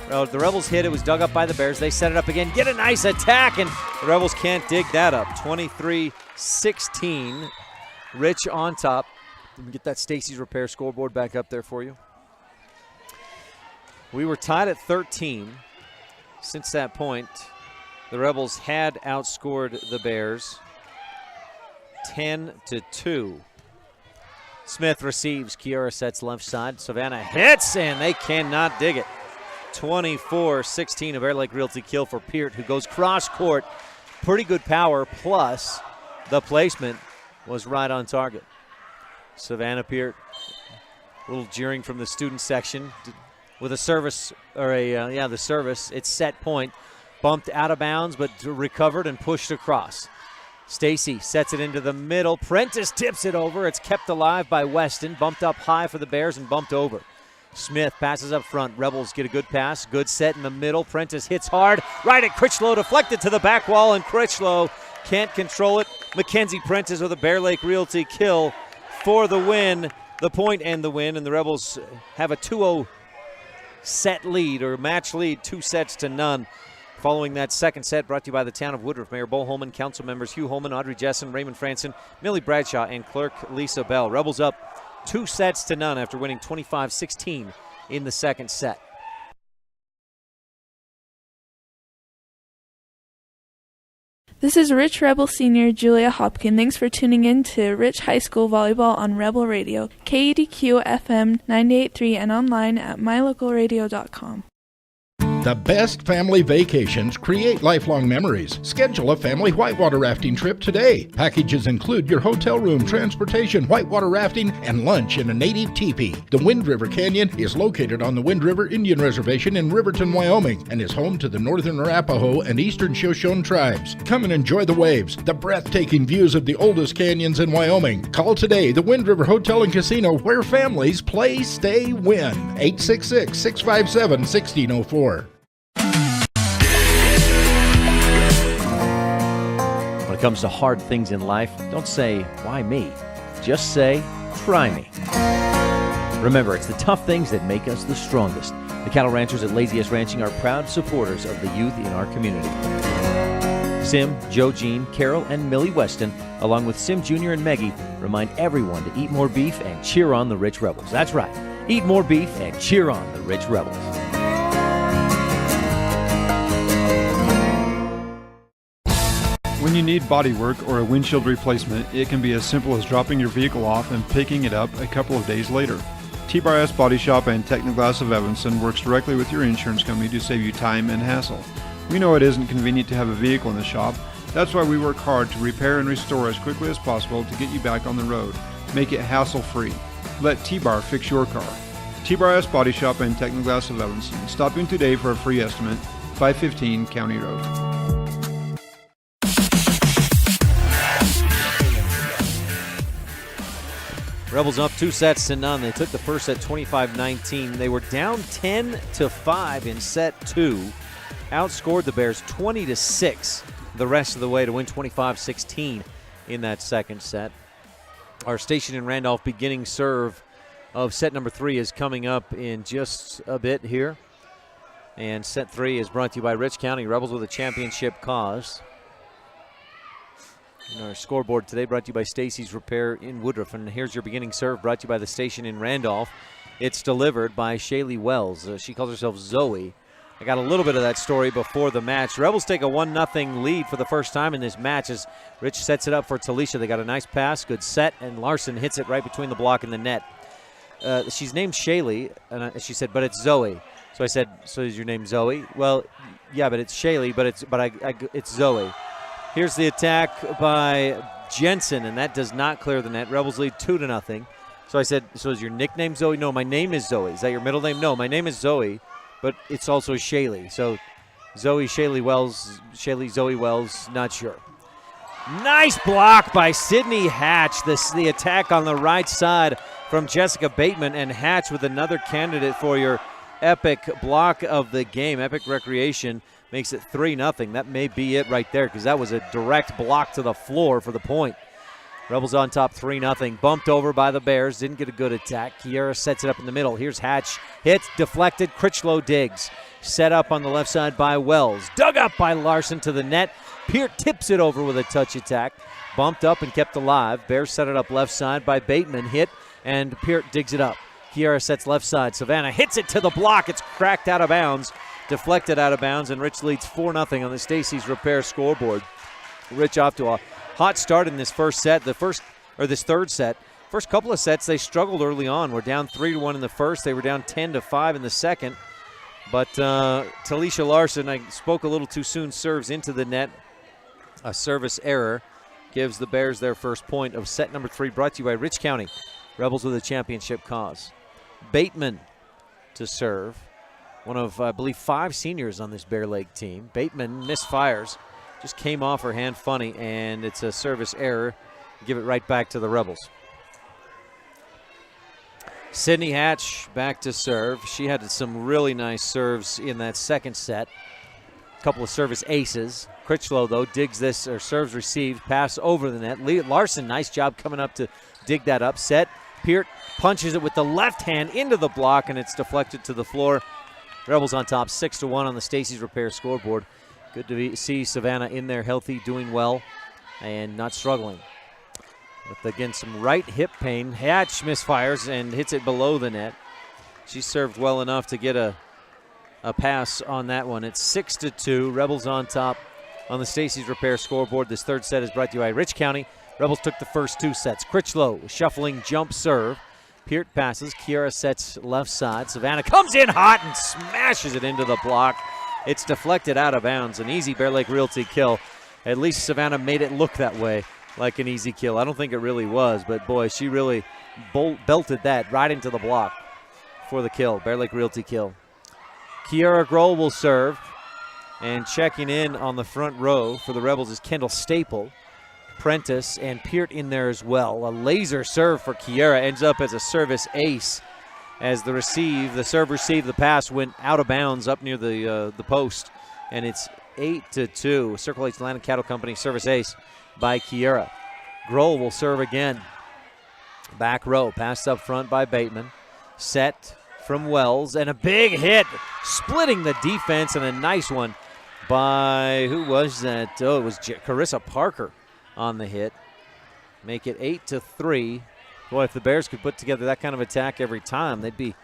The Rebels hit. It was dug up by the Bears. They set it up again. Get a nice attack, and the Rebels can't dig that up. 23-16, Rich on top. Let me get that Stacy's Repair scoreboard back up there for you. We were tied at 13. Since that point, the Rebels had outscored the Bears 10-2. Smith receives. Kiera sets left side. Savannah hits, and they cannot dig it. 24-16, a Bear Lake Realty kill for Peart, who goes cross court. Pretty good power, plus the placement was right on target. Savannah Peart, a little jeering from the student section with a service, or the service. It's set point. Bumped out of bounds, but recovered and pushed across. Stacy sets it into the middle. Prentice tips it over. It's kept alive by Weston. Bumped up high for the Bears and bumped over. Smith passes up front. Rebels get a good pass. Good set in the middle. Prentice hits hard. Right at Critchlow. Deflected to the back wall, and Critchlow can't control it. Mackenzie Prentice with a Bear Lake Realty kill for the win. The point and the win. And the Rebels have a 2-0 set lead, or match lead, 2-0. Following that second set, brought to you by the town of Woodruff, Mayor Bo Holman, council members Hugh Holman, Audrey Jessen, Raymond Franson, Millie Bradshaw, and clerk Lisa Bell. Rebels up 2-0 after winning 25-16 in the second set. This is Rich Rebel Senior Julia Hopkins. Thanks for tuning in to Rich High School Volleyball on Rebel Radio, KADQ FM 98.3 and online at mylocalradio.com. The best family vacations create lifelong memories. Schedule a family whitewater rafting trip today. Packages include your hotel room, transportation, whitewater rafting, and lunch in a native teepee. The Wind River Canyon is located on the Wind River Indian Reservation in Riverton, Wyoming, and is home to the Northern Arapaho and Eastern Shoshone tribes. Come and enjoy the waves, the breathtaking views of the oldest canyons in Wyoming. Call today the Wind River Hotel and Casino, where families play, stay, win. 866-657-1604. When it comes to hard things in life, don't say, why me? Just say, try me. Remember, it's the tough things that make us the strongest. The cattle ranchers at Laziest Ranching are proud supporters of the youth in our community. Sim, Joe Jean, Carol, and Millie Weston, along with Sim Jr. and Meggie, remind everyone to eat more beef and cheer on the Rich Rebels. That's right. Eat more beef and cheer on the Rich Rebels. When you need body work or a windshield replacement, it can be as simple as dropping your vehicle off and picking it up a couple of days later. T-Bar-S Body Shop and Technoglass of Evanston works directly with your insurance company to save you time and hassle. We know it isn't convenient to have a vehicle in the shop. That's why we work hard to repair and restore as quickly as possible to get you back on the road. Make it hassle-free. Let T-Bar fix your car. T-Bar-S Body Shop and Technoglass of Evanston. Stop in today for a free estimate. 515 County Road. Rebels up 2-0. They took the first set 25-19. They were down 10-5 in set 2. Outscored the Bears 20-6 the rest of the way to win 25-16 in that second set. Our station in Randolph beginning serve of set number 3 is coming up in just a bit here. And set 3 is brought to you by Rich County Rebels with a championship cause. And our scoreboard today brought to you by Stacy's Repair in Woodruff. And here's your beginning serve brought to you by the station in Randolph. It's delivered by Shaylee Wells. She calls herself Zoe. I got a little bit of that story before the match. Rebels take a 1-0 lead for the first time in this match as Rich sets it up for Talisha. They got a nice pass, good set, and Larson hits it right between the block and the net. She's named Shaylee, and she said, but it's Zoe. So I said, so is your name Zoe? Well, yeah, but it's Shaylee, but it's Zoe. Here's the attack by Jensen, and that does not clear the net. Rebels lead 2-0. So I said, so is your nickname Zoe? No, my name is Zoe. Is that your middle name? No, my name is Zoe, but it's also Shaylee. So Zoe, Shaylee Wells, Shaylee, Zoe Wells, not sure. Nice block by Sydney Hatch. The attack on the right side from Jessica Bateman, and Hatch with another candidate for your epic block of the game. Epic Recreation makes it 3-0. That may be it right there because that was a direct block to the floor for the point. Rebels on top 3-0. Bumped over by the Bears. Didn't get a good attack. Kiera sets it up in the middle. Here's Hatch. Hits, deflected. Critchlow digs. Set up on the left side by Wells. Dug up by Larson to the net. Peart tips it over with a touch attack. Bumped up and kept alive. Bears set it up left side by Bateman. Hit, and Peart digs it up. Kiera sets left side. Savannah hits it to the block. It's cracked out of bounds. Deflected out of bounds, and Rich leads 4-0 on the Stacy's Repair scoreboard. Rich off to a hot start in this third set. First couple of sets, they struggled early on. We're down 3-1 in the first. They were down 10-5 in the second. But Talisha Larson, I spoke a little too soon, serves into the net. A service error gives the Bears their first point of set number 3, brought to you by Rich County. Rebels with a championship cause. Bateman to serve. One of, I believe, 5 seniors on this Bear Lake team. Bateman misfires. Just came off her hand funny, and it's a service error. Give it right back to the Rebels. Sydney Hatch back to serve. She had some really nice serves in that second set. A couple of service aces. Critchlow, though, digs this, or serves received, pass over the net. Larson, nice job coming up to dig that up. Set. Peart punches it with the left hand into the block, and it's deflected to the floor. Rebels on top 6-1 on the Stacy's Repair scoreboard. Good to see Savannah in there healthy, doing well, and not struggling. With, again, some right hip pain. Hatch misfires and hits it below the net. She served well enough to get a pass on that one. It's 6-2. Rebels on top on the Stacy's Repair scoreboard. This third set is brought to you by Rich County. Rebels took the first 2 sets. Critchlow, shuffling jump serve. Peart passes. Kiera sets left side. Savannah comes in hot and smashes it into the block. It's deflected out of bounds. An easy Bear Lake Realty kill. At least Savannah made it look that way, like an easy kill. I don't think it really was, but boy, she really belted that right into the block for the kill. Bear Lake Realty kill. Kiera Grohl will serve. And checking in on the front row for the Rebels is Kendall Staple. Prentice and Peart in there as well. A laser serve for Kiera ends up as a service ace. As the serve received, the pass went out of bounds up near the post. And it's 8-2. Circle H Land Cattle Company service ace by Kiera. Grohl will serve again. Back row, passed up front by Bateman. Set from Wells, and a big hit, splitting the defense, and a nice one by, who was that? Oh, it was Carissa Parker on the hit. Make it 8-3. Boy, if the Bears could put together that kind of attack every time, they'd be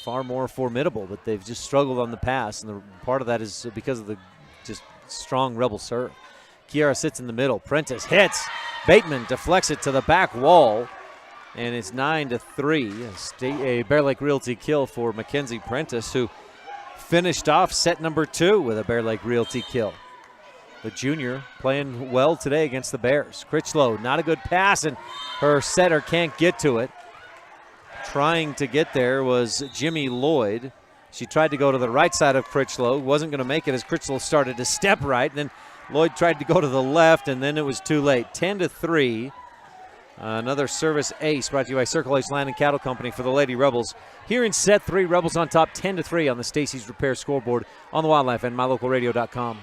far more formidable, but they've just struggled on the pass, and part of that is because of the just strong Rebel serve. Kiera sits in the middle. Prentice hits. Bateman deflects it to the back wall, and it's 9-3. A Bear Lake Realty kill for Mackenzie Prentice, who finished off set number 2 with a Bear Lake Realty kill. The junior playing well today against the Bears. Critchlow, not a good pass, and her setter can't get to it. Trying to get there was Jimmy Lloyd. She tried to go to the right side of Critchlow. Wasn't going to make it as Critchlow started to step right. Then Lloyd tried to go to the left, and then it was too late. 10-3. Another service ace brought to you by Circle H Land and Cattle Company for the Lady Rebels. Here in set 3, Rebels on top 10-3 on the Stacy's Repair scoreboard on the Wildlife and MyLocalRadio.com.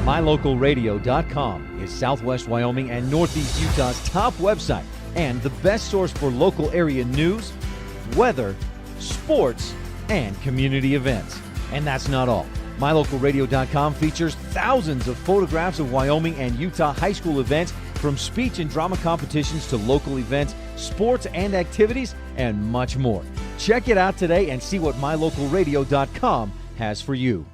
MyLocalRadio.com is Southwest Wyoming and Northeast Utah's top website and the best source for local area news, weather, sports, and community events. And that's not all. MyLocalRadio.com features thousands of photographs of Wyoming and Utah high school events, from speech and drama competitions to local events, sports and activities, and much more. Check it out today and see what MyLocalRadio.com has for you.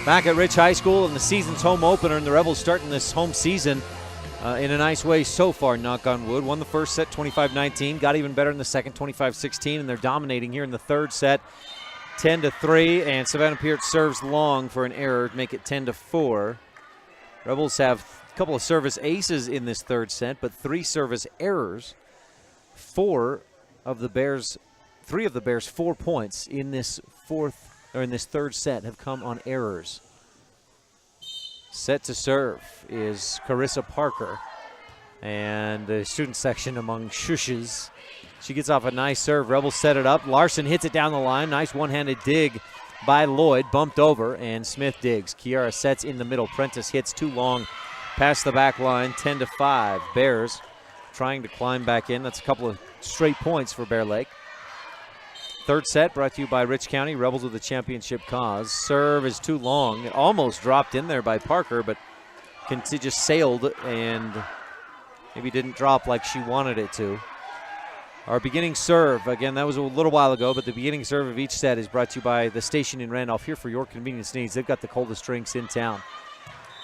Back at Rich High School in the season's home opener, and the Rebels starting this home season in a nice way so far, knock on wood. Won the first set 25-19, got even better in the second 25-16, and they're dominating here in the third set 10-3, and Savannah Peart serves long for an error to make it 10-4. Rebels have a couple of service aces in this third set, but 3 service errors. 3 of the Bears' 4 points in this third set have come on errors. Set to serve is Carissa Parker, and the student section among shushes. She gets off a nice serve. Rebels set it up. Larson hits it down the line. Nice one-handed dig by Lloyd. Bumped over, and Smith digs. Kiera sets in the middle. Prentice hits too long past the back line. 10-5. Bears trying to climb back in. That's a couple of straight points for Bear Lake. Third set brought to you by Rich County. Rebels with the championship cause. Serve is too long. It almost dropped in there by Parker, but just sailed and maybe didn't drop like she wanted it to. Our beginning serve, again, that was a little while ago, but the beginning serve of each set is brought to you by the station in Randolph. Here for your convenience needs. They've got the coldest drinks in town.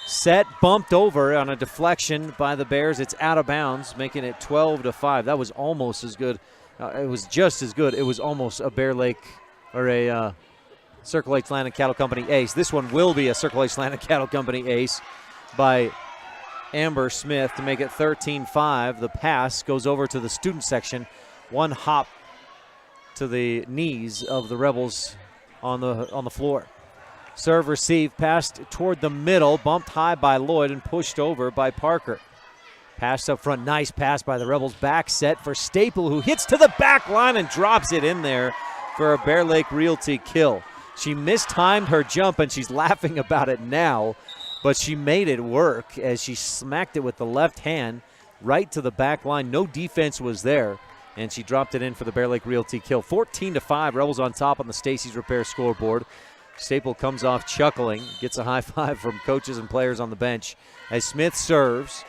Set bumped over on a deflection by the Bears. It's out of bounds, making it 12-5. That was almost as good. It was just as good. It was almost a Bear Lake or a Circle H Land and Cattle Company ace. This one will be a Circle H Land and Cattle Company ace by Amber Smith to make it 13-5. The pass goes over to the student section. One hop to the knees of the Rebels on the floor. Serve received, passed toward the middle, bumped high by Lloyd and pushed over by Parker. Pass up front, nice pass by the Rebels. Back set for Staple, who hits to the back line and drops it in there for a Bear Lake Realty kill. She mistimed her jump, and she's laughing about it now. but she made it work as she smacked it with the left hand right to the back line. No defense was there, and she dropped it in for the Bear Lake Realty kill. 14-5, Rebels on top on the Stacy's Repair scoreboard. Staple comes off chuckling, gets a high five from coaches and players on the bench as Smith serves.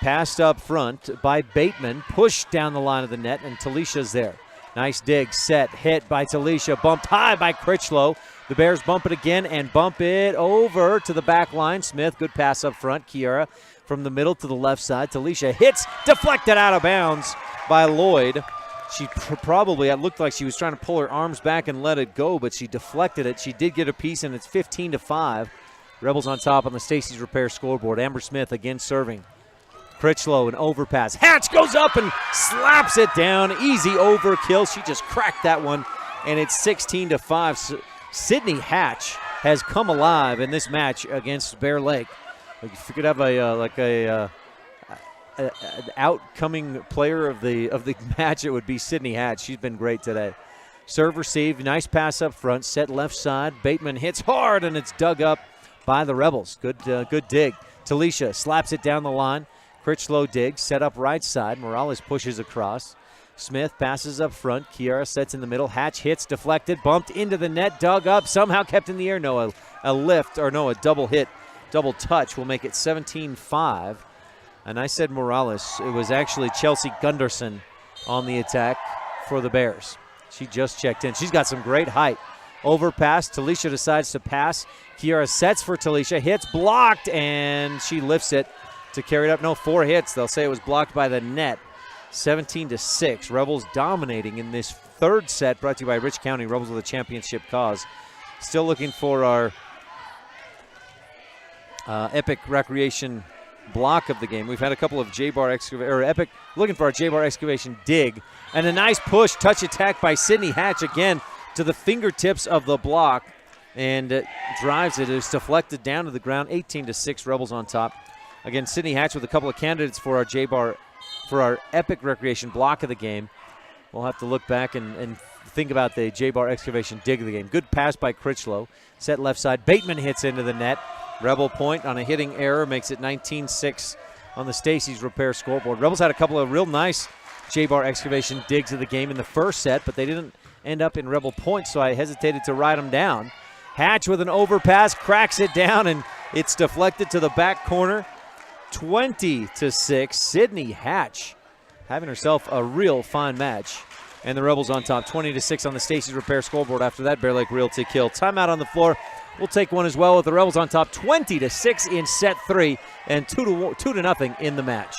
Passed up front by Bateman, pushed down the line of the net, and Talisha's there. Nice dig, set, hit by Talisha, bumped high by Critchlow. The Bears bump it again and bump it over to the back line. Smith, good pass up front. Kiara from the middle to the left side. Talisha hits, deflected out of bounds by Lloyd. She probably, it looked like she was trying to pull her arms back and let it go, but she deflected it. She did get a piece, and it's 15-5. Rebels on top on the Stacy's Repair scoreboard. Amber Smith again serving. Critchlow, an overpass. Hatch goes up and slaps it down. Easy overkill. She just cracked that one, and it's 16-5. So Sydney Hatch has come alive in this match against Bear Lake. If you could have an outcoming player of the match, it would be Sydney Hatch. She's been great today. Serve receive, nice pass up front, set left side. Bateman hits hard, and it's dug up by the Rebels. Good dig. Talisha slaps it down the line. Critchlow digs, set up right side. Morales pushes across. Smith passes up front. Kiara sets in the middle. Hatch hits, deflected, bumped into the net, dug up, somehow kept in the air. No, a double hit, double touch will make it 17-5. And I said Morales. It was actually Chelsea Gunderson on the attack for the Bears. She just checked in. She's got some great height. Overpass. Talisha decides to pass. Kiara sets for Talisha. Hits, blocked, and she lifts it to carry it up. No, 4 hits. They'll say it was blocked by the net. 17-6. Rebels dominating in this third set, brought to you by Rich County. Rebels with a championship cause. Still looking for our Epic Recreation block of the game. We've had a couple of Epic looking for our J-Bar Excavation dig. And a nice push, touch attack by Sydney Hatch again to the fingertips of the block. And drives it. It's deflected down to the ground. 18-6, Rebels on top. Again, Sydney Hatch with a couple of candidates for our J-Bar, for our Epic Recreation block of the game. We'll have to look back and think about the J-Bar Excavation dig of the game. Good pass by Critchlow. Set left side. Bateman hits into the net. Rebel point on a hitting error makes it 19-6 on the Stacy's Repair scoreboard. Rebels had a couple of real nice J-Bar Excavation digs of the game in the first set, but they didn't end up in Rebel points, so I hesitated to write them down. Hatch with an overpass, cracks it down, and it's deflected to the back corner. 20-6. Sydney Hatch having herself a real fine match. And the Rebels on top, 20-6 on the Stacy's Repair scoreboard after that Bear Lake Realty kill. Timeout on the floor. We'll take one as well with the Rebels on top, 20-6 in set 3 and 2-0 in the match.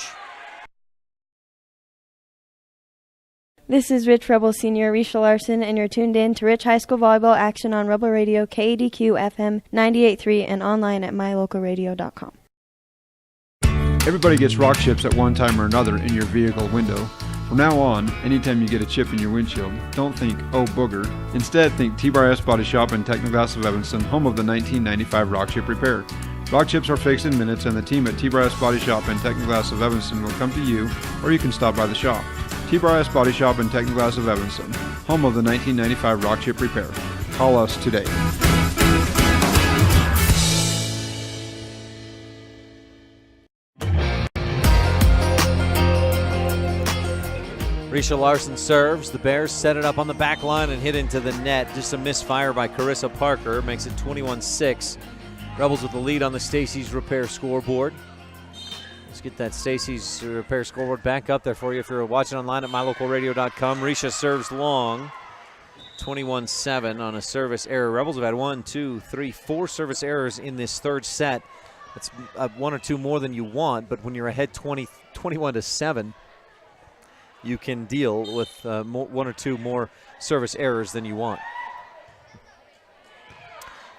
This is Rich Rebel Senior Risha Larson, and you're tuned in to Rich High School Volleyball action on Rebel Radio, KADQ FM 98.3, and online at mylocalradio.com. Everybody gets rock chips at one time or another in your vehicle window. From now on, anytime you get a chip in your windshield, don't think, oh booger. Instead, think T-Bar S Body Shop and Technoglass of Evanston, home of the 1995 rock chip repair. Rock chips are fixed in minutes, and the team at T-Bar S Body Shop and Technoglass of Evanston will come to you, or you can stop by the shop. T-Bar S Body Shop and Technoglass of Evanston, home of the 1995 rock chip repair. Call us today. Risha Larson serves. The Bears set it up on the back line and hit into the net. Just a misfire by Carissa Parker. Makes it 21-6. Rebels with the lead on the Stacy's Repair scoreboard. Let's get that Stacy's Repair scoreboard back up there for you if you're watching online at mylocalradio.com. Risha serves long. 21-7 on a service error. Rebels have had 4 service errors in this third set. That's 1 or 2 more than you want, but when you're ahead 21-7, you can deal with 1 or 2 more service errors than you want.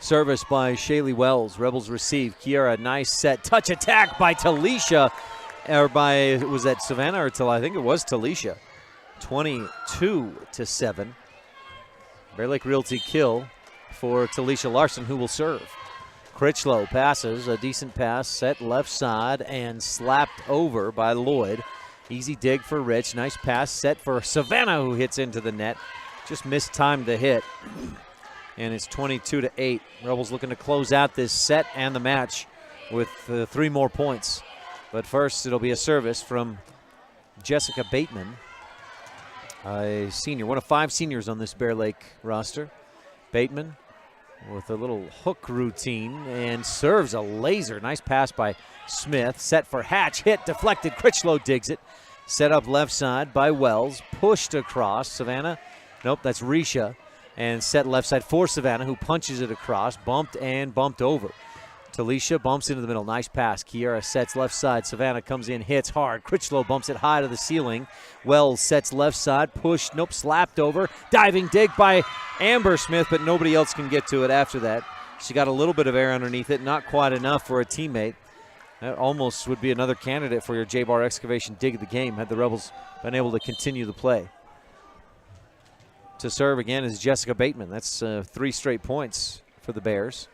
Service by Shaylee Wells. Rebels receive. Kiara, nice set. Touch attack by Talisha. Or by, was that Savannah or Talisha? I think it was Talisha. 22-7. Bear Lake Realty kill for Talisha Larson, who will serve. Critchlow passes, a decent pass, set left side, and slapped over by Lloyd. Easy dig for Rich. Nice pass set for Savannah, who hits into the net. Just missed time to hit. And it's 22-8. Rebels looking to close out this set and the match with 3 more points. But first, it'll be a service from Jessica Bateman, a senior, one of 5 seniors on this Bear Lake roster. Bateman with a little hook routine and serves a laser. Nice pass by Smith. Set for Hatch. Hit, deflected. Critchlow digs it. Set up left side by Wells. Pushed across. Savannah. Nope, that's Risha. And set left side for Savannah, who punches it across. Bumped and bumped over. Talisha bumps into the middle. Nice pass. Kiera sets left side. Savannah comes in, hits hard. Critchlow bumps it high to the ceiling. Wells sets left side. Pushed, nope, slapped over. Diving dig by Amber Smith, but nobody else can get to it after that. She got a little bit of air underneath it, not quite enough for a teammate. That almost would be another candidate for your J-Bar Excavation dig of the game had the Rebels been able to continue the play. To serve again is Jessica Bateman. That's 3 straight points for the Bears.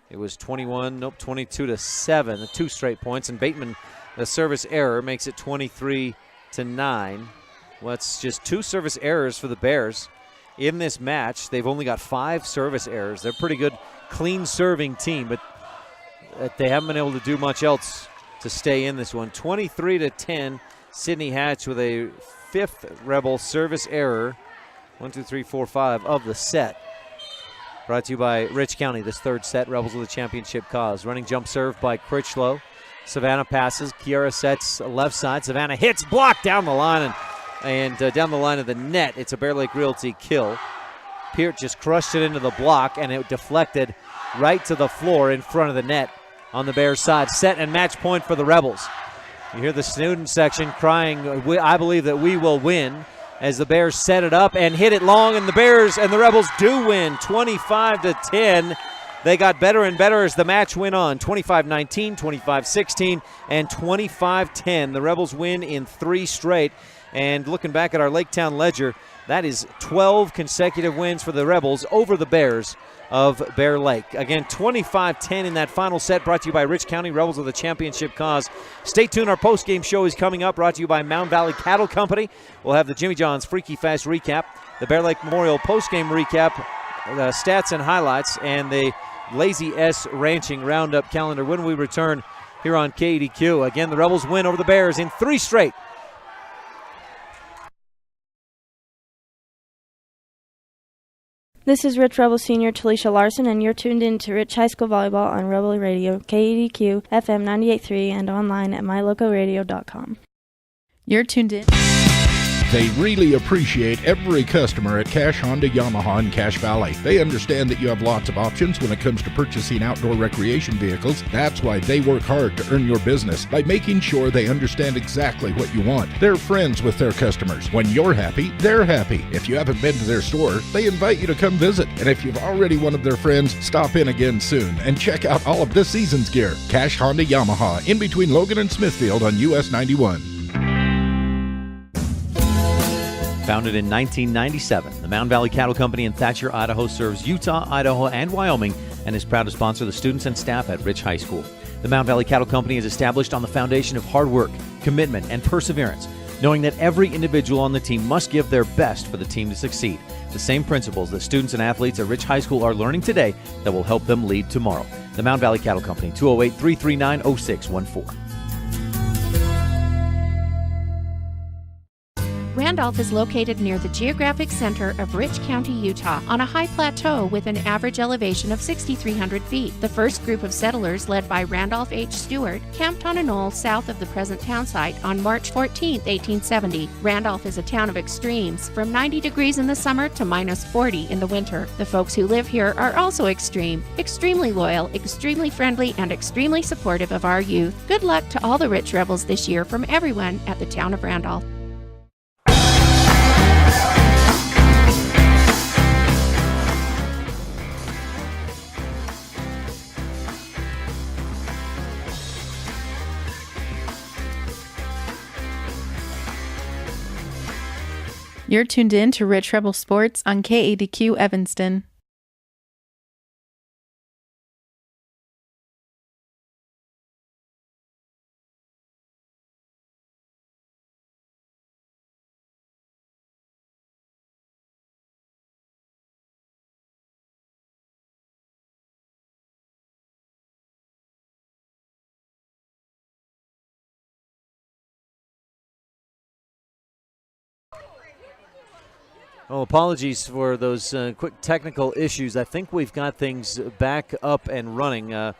It was 22-7, 2 straight points, and Bateman, the service error, makes it 23-9. Well, it's just 2 service errors for the Bears in this match. They've only got 5 service errors. They're a pretty good, clean serving team, but they haven't been able to do much else to stay in this one. 23-10, Sydney Hatch with a 5th Rebel service error. 1, 2, 3, 4, 5 of the set. Brought to you by Rich County, this 3rd set, Rebels with a championship cause. Running jump serve by Critchlow. Savannah passes. Kiera sets left side. Savannah hits, blocked down the line and down the line of the net. It's a Bear Lake Realty kill. Peart just crushed it into the block, and it deflected right to the floor in front of the net on the Bears side. Set and match point for the Rebels. You hear the student section crying, I believe that we will win, as the Bears set it up and hit it long, and the Bears and the Rebels do win 25-10. They got better and better as the match went on. 25-19, 25-16, and 25-10. The Rebels win in 3 straight. And looking back at our Laketown ledger, that is 12 consecutive wins for the Rebels over the Bears of Bear Lake. Again, 25-10 in that final set, brought to you by Rich County, Rebels with a championship cause. Stay tuned. Our post-game show is coming up, brought to you by Mound Valley Cattle Company. We'll have the Jimmy John's Freaky Fast recap, the Bear Lake Memorial post-game recap, stats and highlights, and the Lazy S Ranching Roundup calendar when we return here on KADQ. Again, the Rebels win over the Bears in 3 straight. This is Rich Rebel Senior Talisha Larson, and you're tuned in to Rich High School Volleyball on Rebel Radio, KADQ, FM 98.3, and online at mylocoradio.com. You're tuned in. They really appreciate every customer at Cash Honda Yamaha in Cache Valley. They understand that you have lots of options when it comes to purchasing outdoor recreation vehicles. That's why they work hard to earn your business by making sure they understand exactly what you want. They're friends with their customers. When you're happy, they're happy. If you haven't been to their store, they invite you to come visit. And if you've already one of their friends, stop in again soon and check out all of this season's gear. Cache Honda Yamaha, in between Logan and Smithfield on US 91. Founded in 1997, the Mound Valley Cattle Company in Thatcher, Idaho serves Utah, Idaho, and Wyoming and is proud to sponsor the students and staff at Rich High School. The Mound Valley Cattle Company is established on the foundation of hard work, commitment, and perseverance, knowing that every individual on the team must give their best for the team to succeed. The same principles that students and athletes at Rich High School are learning today that will help them lead tomorrow. The Mound Valley Cattle Company, 208-339-0614. Randolph is located near the geographic center of Rich County, Utah, on a high plateau with an average elevation of 6,300 feet. The first group of settlers, led by Randolph H. Stewart, camped on a knoll south of the present town site on March 14, 1870. Randolph is a town of extremes, from 90 degrees in the summer to minus 40 in the winter. The folks who live here are also extreme, extremely loyal, extremely friendly, and extremely supportive of our youth. Good luck to all the Rich Rebels this year from everyone at the town of Randolph. You're tuned in to Rich Rebel Sports on KADQ Evanston. Oh, apologies for those quick technical issues. I think we've got things back up and running. And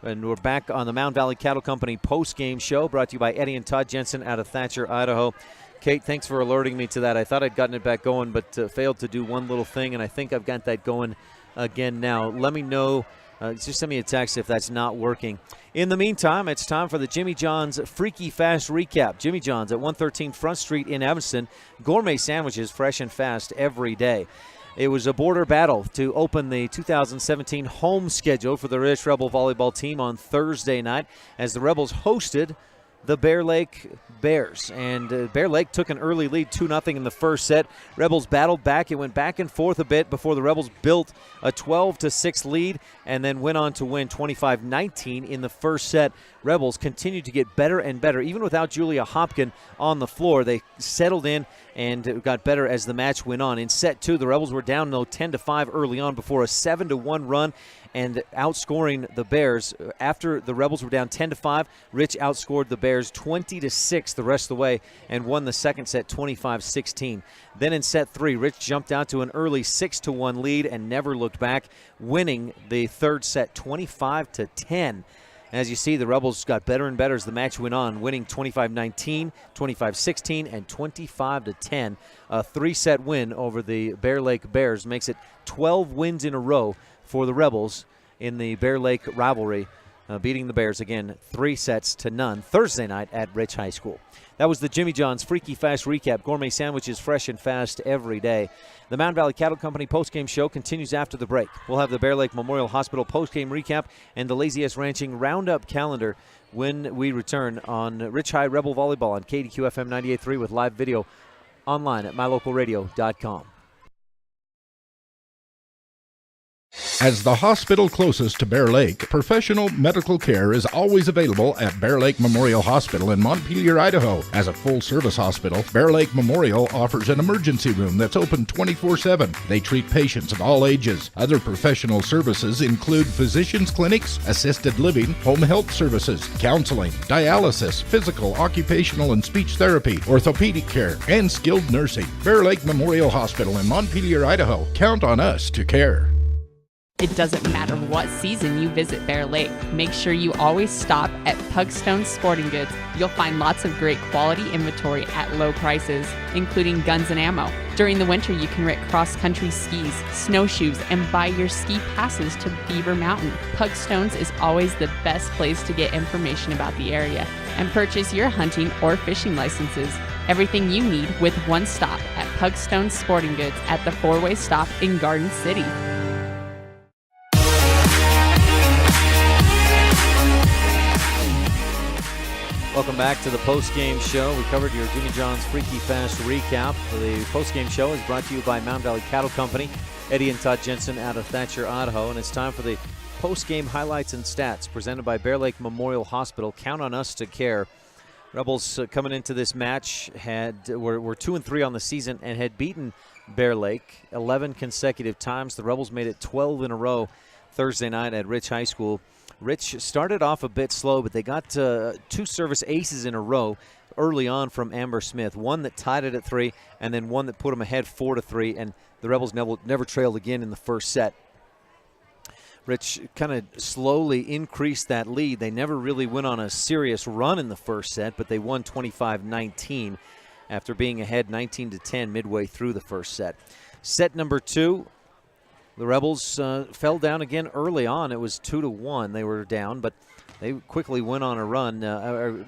we're back on the Mound Valley Cattle Company post-game show, brought to you by Eddie and Todd Jensen out of Thatcher, Idaho. Kate, thanks for alerting me to that. I thought I'd gotten it back going, but failed to do one little thing, and I think I've got that going again now. Let me know. Just send me a text if that's not working. In the meantime, it's time for the Jimmy John's Freaky Fast Recap. Jimmy John's at 113 Front Street in Evanston. Gourmet sandwiches, fresh and fast every day. It was a border battle to open the 2017 home schedule for the Rich Rebel volleyball team on Thursday night as the Rebels hosted the Bear Lake Bears. And Bear Lake took an early lead 2-0 in the first set. Rebels battled back. It went back and forth a bit before the Rebels built a 12-6 lead and then went on to win 25-19 in the first set. Rebels continued to get better and better. Even without Julia Hopkin on the floor, they settled in and got better as the match went on. In set two, the Rebels were down, though, 10-5 early on before a 7-1 run and outscoring the Bears. After the Rebels were down 10-5, Rich outscored the Bears 20-6 the rest of the way and won the second set 25-16. Then in set three, Rich jumped out to an early 6-1 lead and never looked back, winning the third set 25-10. As you see, the Rebels got better and better as the match went on, winning 25-19, 25-16, and 25-10. A three-set win over the Bear Lake Bears makes it 12 wins in a row for the Rebels in the Bear Lake rivalry, beating the Bears again 3-0 Thursday night at Rich High School. That was the Jimmy John's Freaky Fast Recap. Gourmet sandwiches fresh and fast every day. The Mound Valley Cattle Company postgame show continues after the break. We'll have the Bear Lake Memorial Hospital postgame recap and the Lazy S Ranching Roundup calendar when we return on Rich High Rebel Volleyball on KADQ FM 98.3 with live video online at mylocalradio.com. As the hospital closest to Bear Lake, professional medical care is always available at Bear Lake Memorial Hospital in Montpelier, Idaho. As a full-service hospital, Bear Lake Memorial offers an emergency room that's open 24/7. They treat patients of all ages. Other professional services include physicians' clinics, assisted living, home health services, counseling, dialysis, physical, occupational, and speech therapy, orthopedic care, and skilled nursing. Bear Lake Memorial Hospital in Montpelier, Idaho. Count on us to care. It doesn't matter what season you visit Bear Lake. Make sure you always stop at Pugstone Sporting Goods. You'll find lots of great quality inventory at low prices, including guns and ammo. During the winter, you can rent cross-country skis, snowshoes, and buy your ski passes to Beaver Mountain. Pugstones is always the best place to get information about the area and purchase your hunting or fishing licenses. Everything you need with one stop at Pugstone Sporting Goods at the four-way stop in Garden City. Welcome back to the post-game show. We covered your Jimmy John's Freaky Fast recap. The post-game show is brought to you by Mound Valley Cattle Company, Eddie and Todd Jensen out of Thatcher, Idaho. And it's time for the post-game highlights and stats presented by Bear Lake Memorial Hospital. Count on us to care. Rebels coming into this match were 2-3 on the season and had beaten Bear Lake 11 consecutive times. The Rebels made it 12 in a row Thursday night at Rich High School. Rich started off a bit slow, but they got two service aces in a row early on from Amber Smith. One that tied it at 3, and then one that put them ahead 4-3, and the Rebels never trailed again in the first set. Rich kind of slowly increased that lead. They never really went on a serious run in the first set, but they won 25-19 after being ahead 19-10 midway through the first set. Set number 2. The Rebels fell down again early on. It was 2-1. They were down, but they quickly went on a run.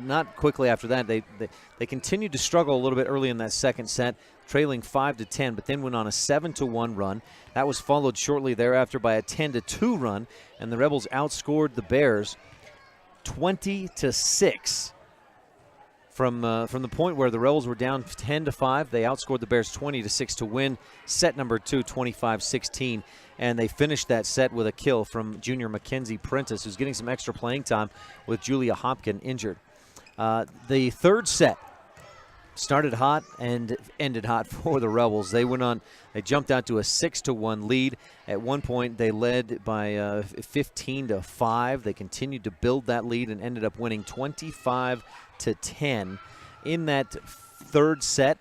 Not quickly after that. They continued to struggle a little bit early in that second set, trailing 5-10, but then went on a 7-1 run. That was followed shortly thereafter by a 10-2 run, and the Rebels outscored the Bears 20-6. From the point where the Rebels were down 10-5, they outscored the Bears 20-6 to win set number 2, 25-16. And they finished that set with a kill from junior Mackenzie Prentice, who's getting some extra playing time with Julia Hopkin injured. The third set started hot and ended hot for the Rebels. They jumped out to a 6-1 lead. At one point, they led by 15-5. They continued to build that lead and ended up winning 25-10. In that third set,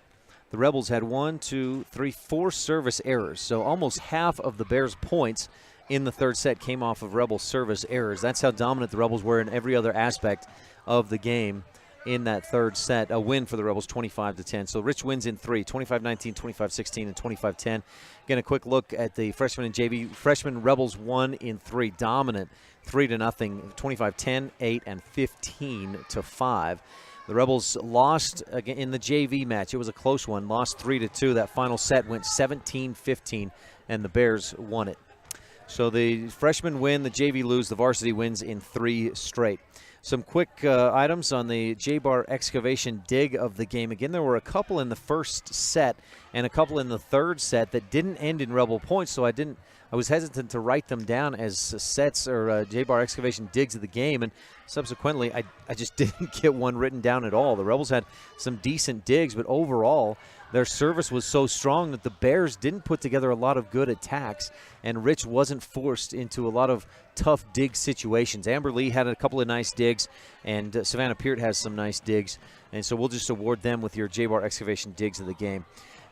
the Rebels had 4 service errors. So almost half of the Bears' points in the third set came off of Rebels service errors. That's how dominant the Rebels were in every other aspect of the game in that third set. A win for the Rebels, 25-10. So Rich wins in 3, 25-19, 25-16, and 25-10. Again, a quick look at the freshman and JV. Freshman Rebels won in 3, dominant, 3-0, 25-10, 8, and 15-5. The Rebels lost again in the JV match. It was a close one, lost 3-2. That final set went 17-15, and the Bears won it. So the freshmen win, the JV lose, the varsity wins in 3 straight. Some quick items on the J-Bar excavation dig of the game. Again, there were a couple in the first set and a couple in the third set that didn't end in Rebel points, so I was hesitant to write them down as sets or J-Bar excavation digs of the game, and subsequently I just didn't get one written down at all. The Rebels had some decent digs, but overall their service was so strong that the Bears didn't put together a lot of good attacks, and Rich wasn't forced into a lot of tough dig situations. Amber Lee had a couple of nice digs, and Savannah Peart has some nice digs, and so we'll just award them with your J-Bar excavation digs of the game.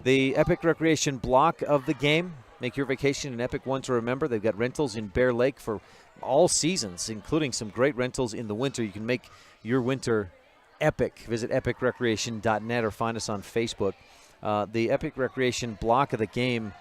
The Epic Recreation block of the game. Make your vacation an epic one to remember. They've got rentals in Bear Lake for all seasons, including some great rentals in the winter. You can make your winter epic. Visit epicrecreation.net or find us on Facebook. The Epic Recreation block of the game,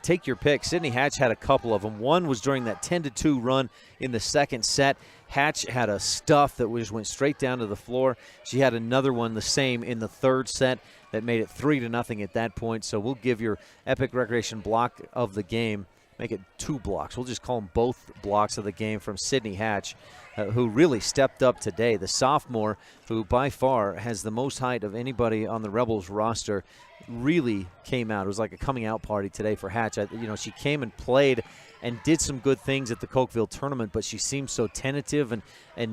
take your pick. Sydney Hatch had a couple of them. One was during that 10-2 run in the second set. Hatch had a stuff that just went straight down to the floor. She had another one the same in the third set that made it 3-0 at that point. So we'll give your Epic Recreation block of the game, make it 2 blocks. We'll just call them both blocks of the game from Sydney Hatch, who really stepped up today. The sophomore, who by far has the most height of anybody on the Rebels roster, really came out. It was like a coming out party today for Hatch. She came and played and did some good things at the Cokeville tournament, but she seemed so tentative and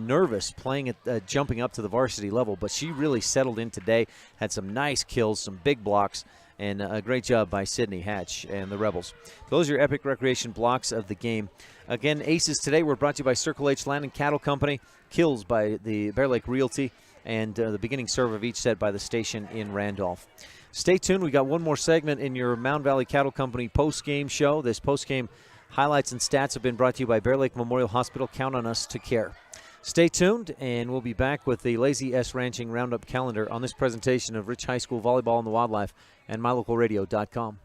nervous playing at jumping up to the varsity level. But she really settled in today, had some nice kills, some big blocks, and a great job by Sydney Hatch and the Rebels. Those are your Epic Recreation blocks of the game. Again, aces today were brought to you by Circle H Land and Cattle Company, kills by the Bear Lake Realty, and the beginning serve of each set by the station in Randolph. Stay tuned. We got one more segment in your Mound Valley Cattle Company post-game show. This post-game highlights and stats have been brought to you by Bear Lake Memorial Hospital. Count on us to care. Stay tuned, and we'll be back with the Lazy S Ranching Roundup calendar on this presentation of Rich High School Volleyball and the Wildlife and MyLocalRadio.com.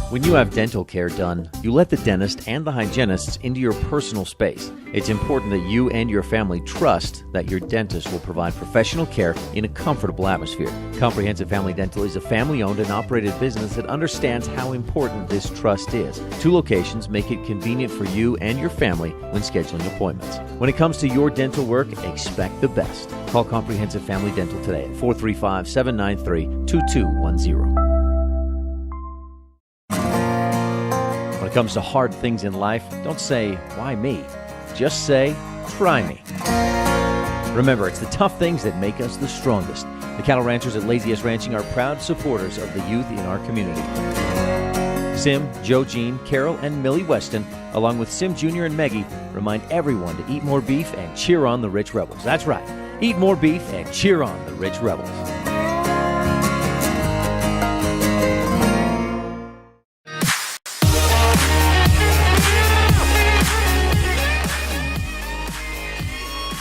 When you have dental care done, you let the dentist and the hygienists into your personal space. It's important that you and your family trust that your dentist will provide professional care in a comfortable atmosphere. Comprehensive Family Dental is a family-owned and operated business that understands how important this trust is. 2 locations make it convenient for you and your family when scheduling appointments. When it comes to your dental work, expect the best. Call Comprehensive Family Dental today at 435-793-2210. When it comes to hard things in life, don't say, why me? Just say, try me. Remember, it's the tough things that make us the strongest. The cattle ranchers at Laziest Ranching are proud supporters of the youth in our community. Sim, Joe Jean, Carol, and Millie Weston, along with Sim Jr. and Meggie, remind everyone to eat more beef and cheer on the Rich Rebels. That's right. Eat more beef and cheer on the Rich Rebels.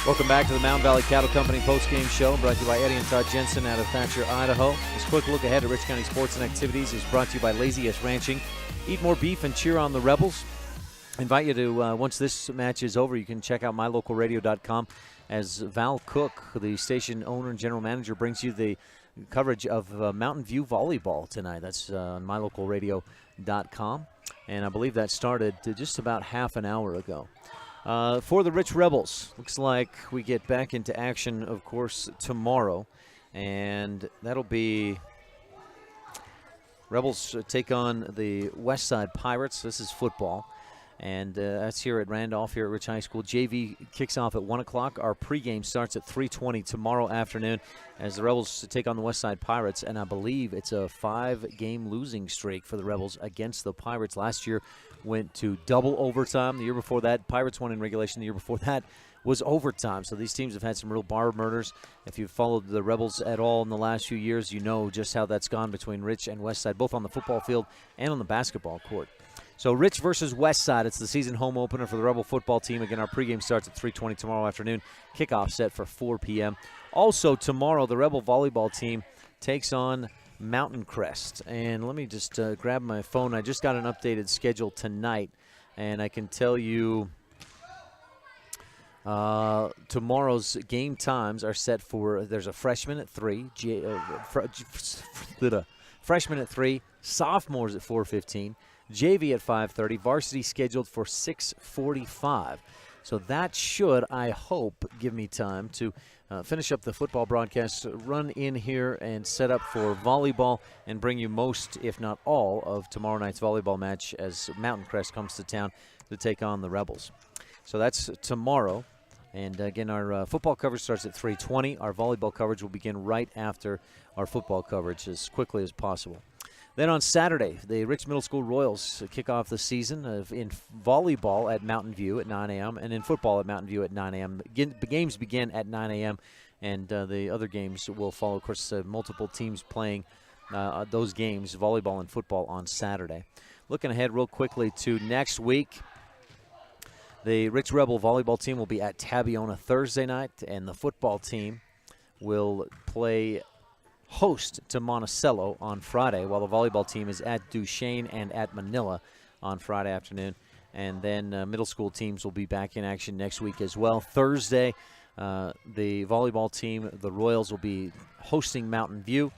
Welcome back to the Mound Valley Cattle Company postgame show, brought to you by Eddie and Todd Jensen out of Thatcher, Idaho. This quick look ahead at Rich County sports and activities is brought to you by Laziest Ranching. Eat more beef and cheer on the Rebels. I invite you to, once this match is over, you can check out MyLocalRadio.com as Val Cook, the station owner and general manager, brings you the coverage of Mountain View Volleyball tonight. That's on MyLocalRadio.com, and I believe that started just about half an hour ago. For the Rich Rebels, looks like we get back into action, of course, tomorrow. And that'll be Rebels take on the West Side Pirates. This is football. And that's here at Randolph, here at Rich High School. JV kicks off at 1 o'clock. Our pregame starts at 3:20 tomorrow afternoon as the Rebels take on the Westside Pirates. And I believe it's a 5-game losing streak for the Rebels against the Pirates. Last year went to double overtime. The year before that, Pirates won in regulation. The year before that was overtime. So these teams have had some real bar murders. If you've followed the Rebels at all in the last few years, you know just how that's gone between Rich and Westside, both on the football field and on the basketball court. So Rich versus Westside, it's the season home opener for the Rebel football team. Again, our pregame starts at 3:20 tomorrow afternoon. Kickoff set for 4 p.m. Also tomorrow, the Rebel volleyball team takes on Mountain Crest. And let me just grab my phone. I just got an updated schedule tonight, and I can tell you tomorrow's game times are set for, there's a freshman at 3, freshman at 3, sophomores at 4:15, JV at 5:30, varsity scheduled for 6:45. So that should, I hope, give me time to finish up the football broadcast, run in here and set up for volleyball, and bring you most, if not all, of tomorrow night's volleyball match as Mountain Crest comes to town to take on the Rebels. So that's tomorrow. And again, our football coverage starts at 3:20. Our volleyball coverage will begin right after our football coverage as quickly as possible. Then on Saturday, the Rich Middle School Royals kick off the season in volleyball at Mountain View at 9 a.m. and in football at Mountain View at 9 a.m. The games begin at 9 a.m. and the other games will follow. Of course, multiple teams playing those games, volleyball and football, on Saturday. Looking ahead real quickly to next week, the Rich Rebel volleyball team will be at Tabiona Thursday night, and the football team will play host to Monticello on Friday, while the volleyball team is at Duchesne and at Manila on Friday afternoon. And then middle school teams will be back in action next week as well. Thursday, the volleyball team, the Royals, will be hosting Mountain View.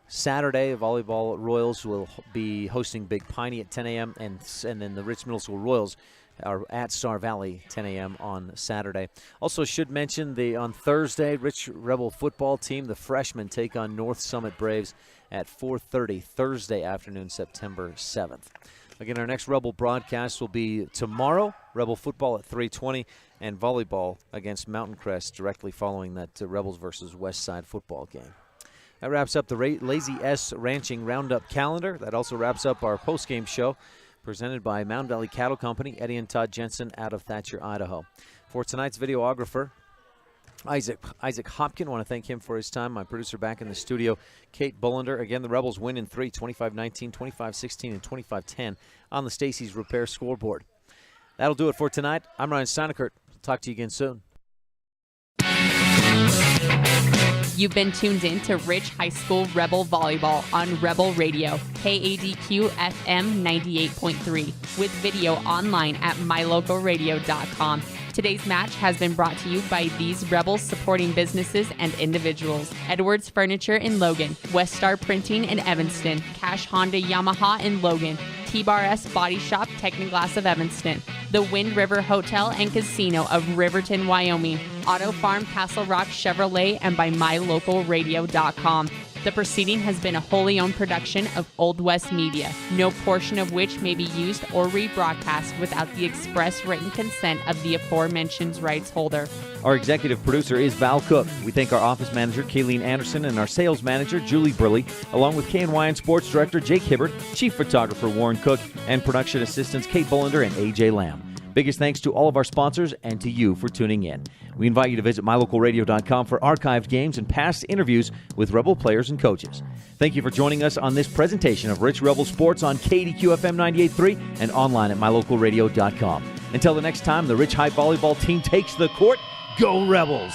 Saturday, the volleyball Royals will be hosting Big Piney at 10 a.m. And then the Rich Middle School Royals are at Star Valley 10 a.m. on Saturday. Also should mention on Thursday, Rich Rebel football team, the freshmen, take on North Summit Braves at 4:30 Thursday afternoon, September 7th. Again, our next Rebel broadcast will be tomorrow, Rebel football at 3:20, and volleyball against Mountain Crest directly following that Rebels versus Westside football game. That wraps up the Lazy S Ranching Roundup calendar. That also wraps up our postgame show, presented by Mountain Valley Cattle Company, Eddie and Todd Jensen out of Thatcher, Idaho. For tonight's videographer, Isaac Hopkin, I want to thank him for his time. My producer back in the studio, Kate Bullender. Again, the Rebels win in 3, 25-19, 25-16, and 25-10 on the Stacy's Repair scoreboard. That'll do it for tonight. I'm Ryan Steineckert. Talk to you again soon. You've been tuned in to Rich High School Rebel Volleyball on Rebel Radio, KADQ FM 98.3, with video online at mylocalradio.com. Today's match has been brought to you by these Rebels supporting businesses and individuals: Edwards Furniture in Logan, West Star Printing in Evanston, Cash Honda Yamaha in Logan, T-Bar S Body Shop Technoglass of Evanston, the Wind River Hotel and Casino of Riverton, Wyoming, Auto Farm Castle Rock Chevrolet, and by mylocalradio.com. The proceeding has been a wholly owned production of Old West Media, no portion of which may be used or rebroadcast without the express written consent of the aforementioned rights holder. Our executive producer is Val Cook. We thank our office manager, Kayleen Anderson, and our sales manager, Julie Briley, along with KNYN Sports Director, Jake Hibbert, Chief Photographer, Warren Cook, and production assistants, Kate Bullender and A.J. Lamb. Biggest thanks to all of our sponsors and to you for tuning in. We invite you to visit mylocalradio.com for archived games and past interviews with Rebel players and coaches. Thank you for joining us on this presentation of Rich Rebel Sports on KADQ FM 98.3 and online at mylocalradio.com. Until the next time the Rich High Volleyball team takes the court, go Rebels!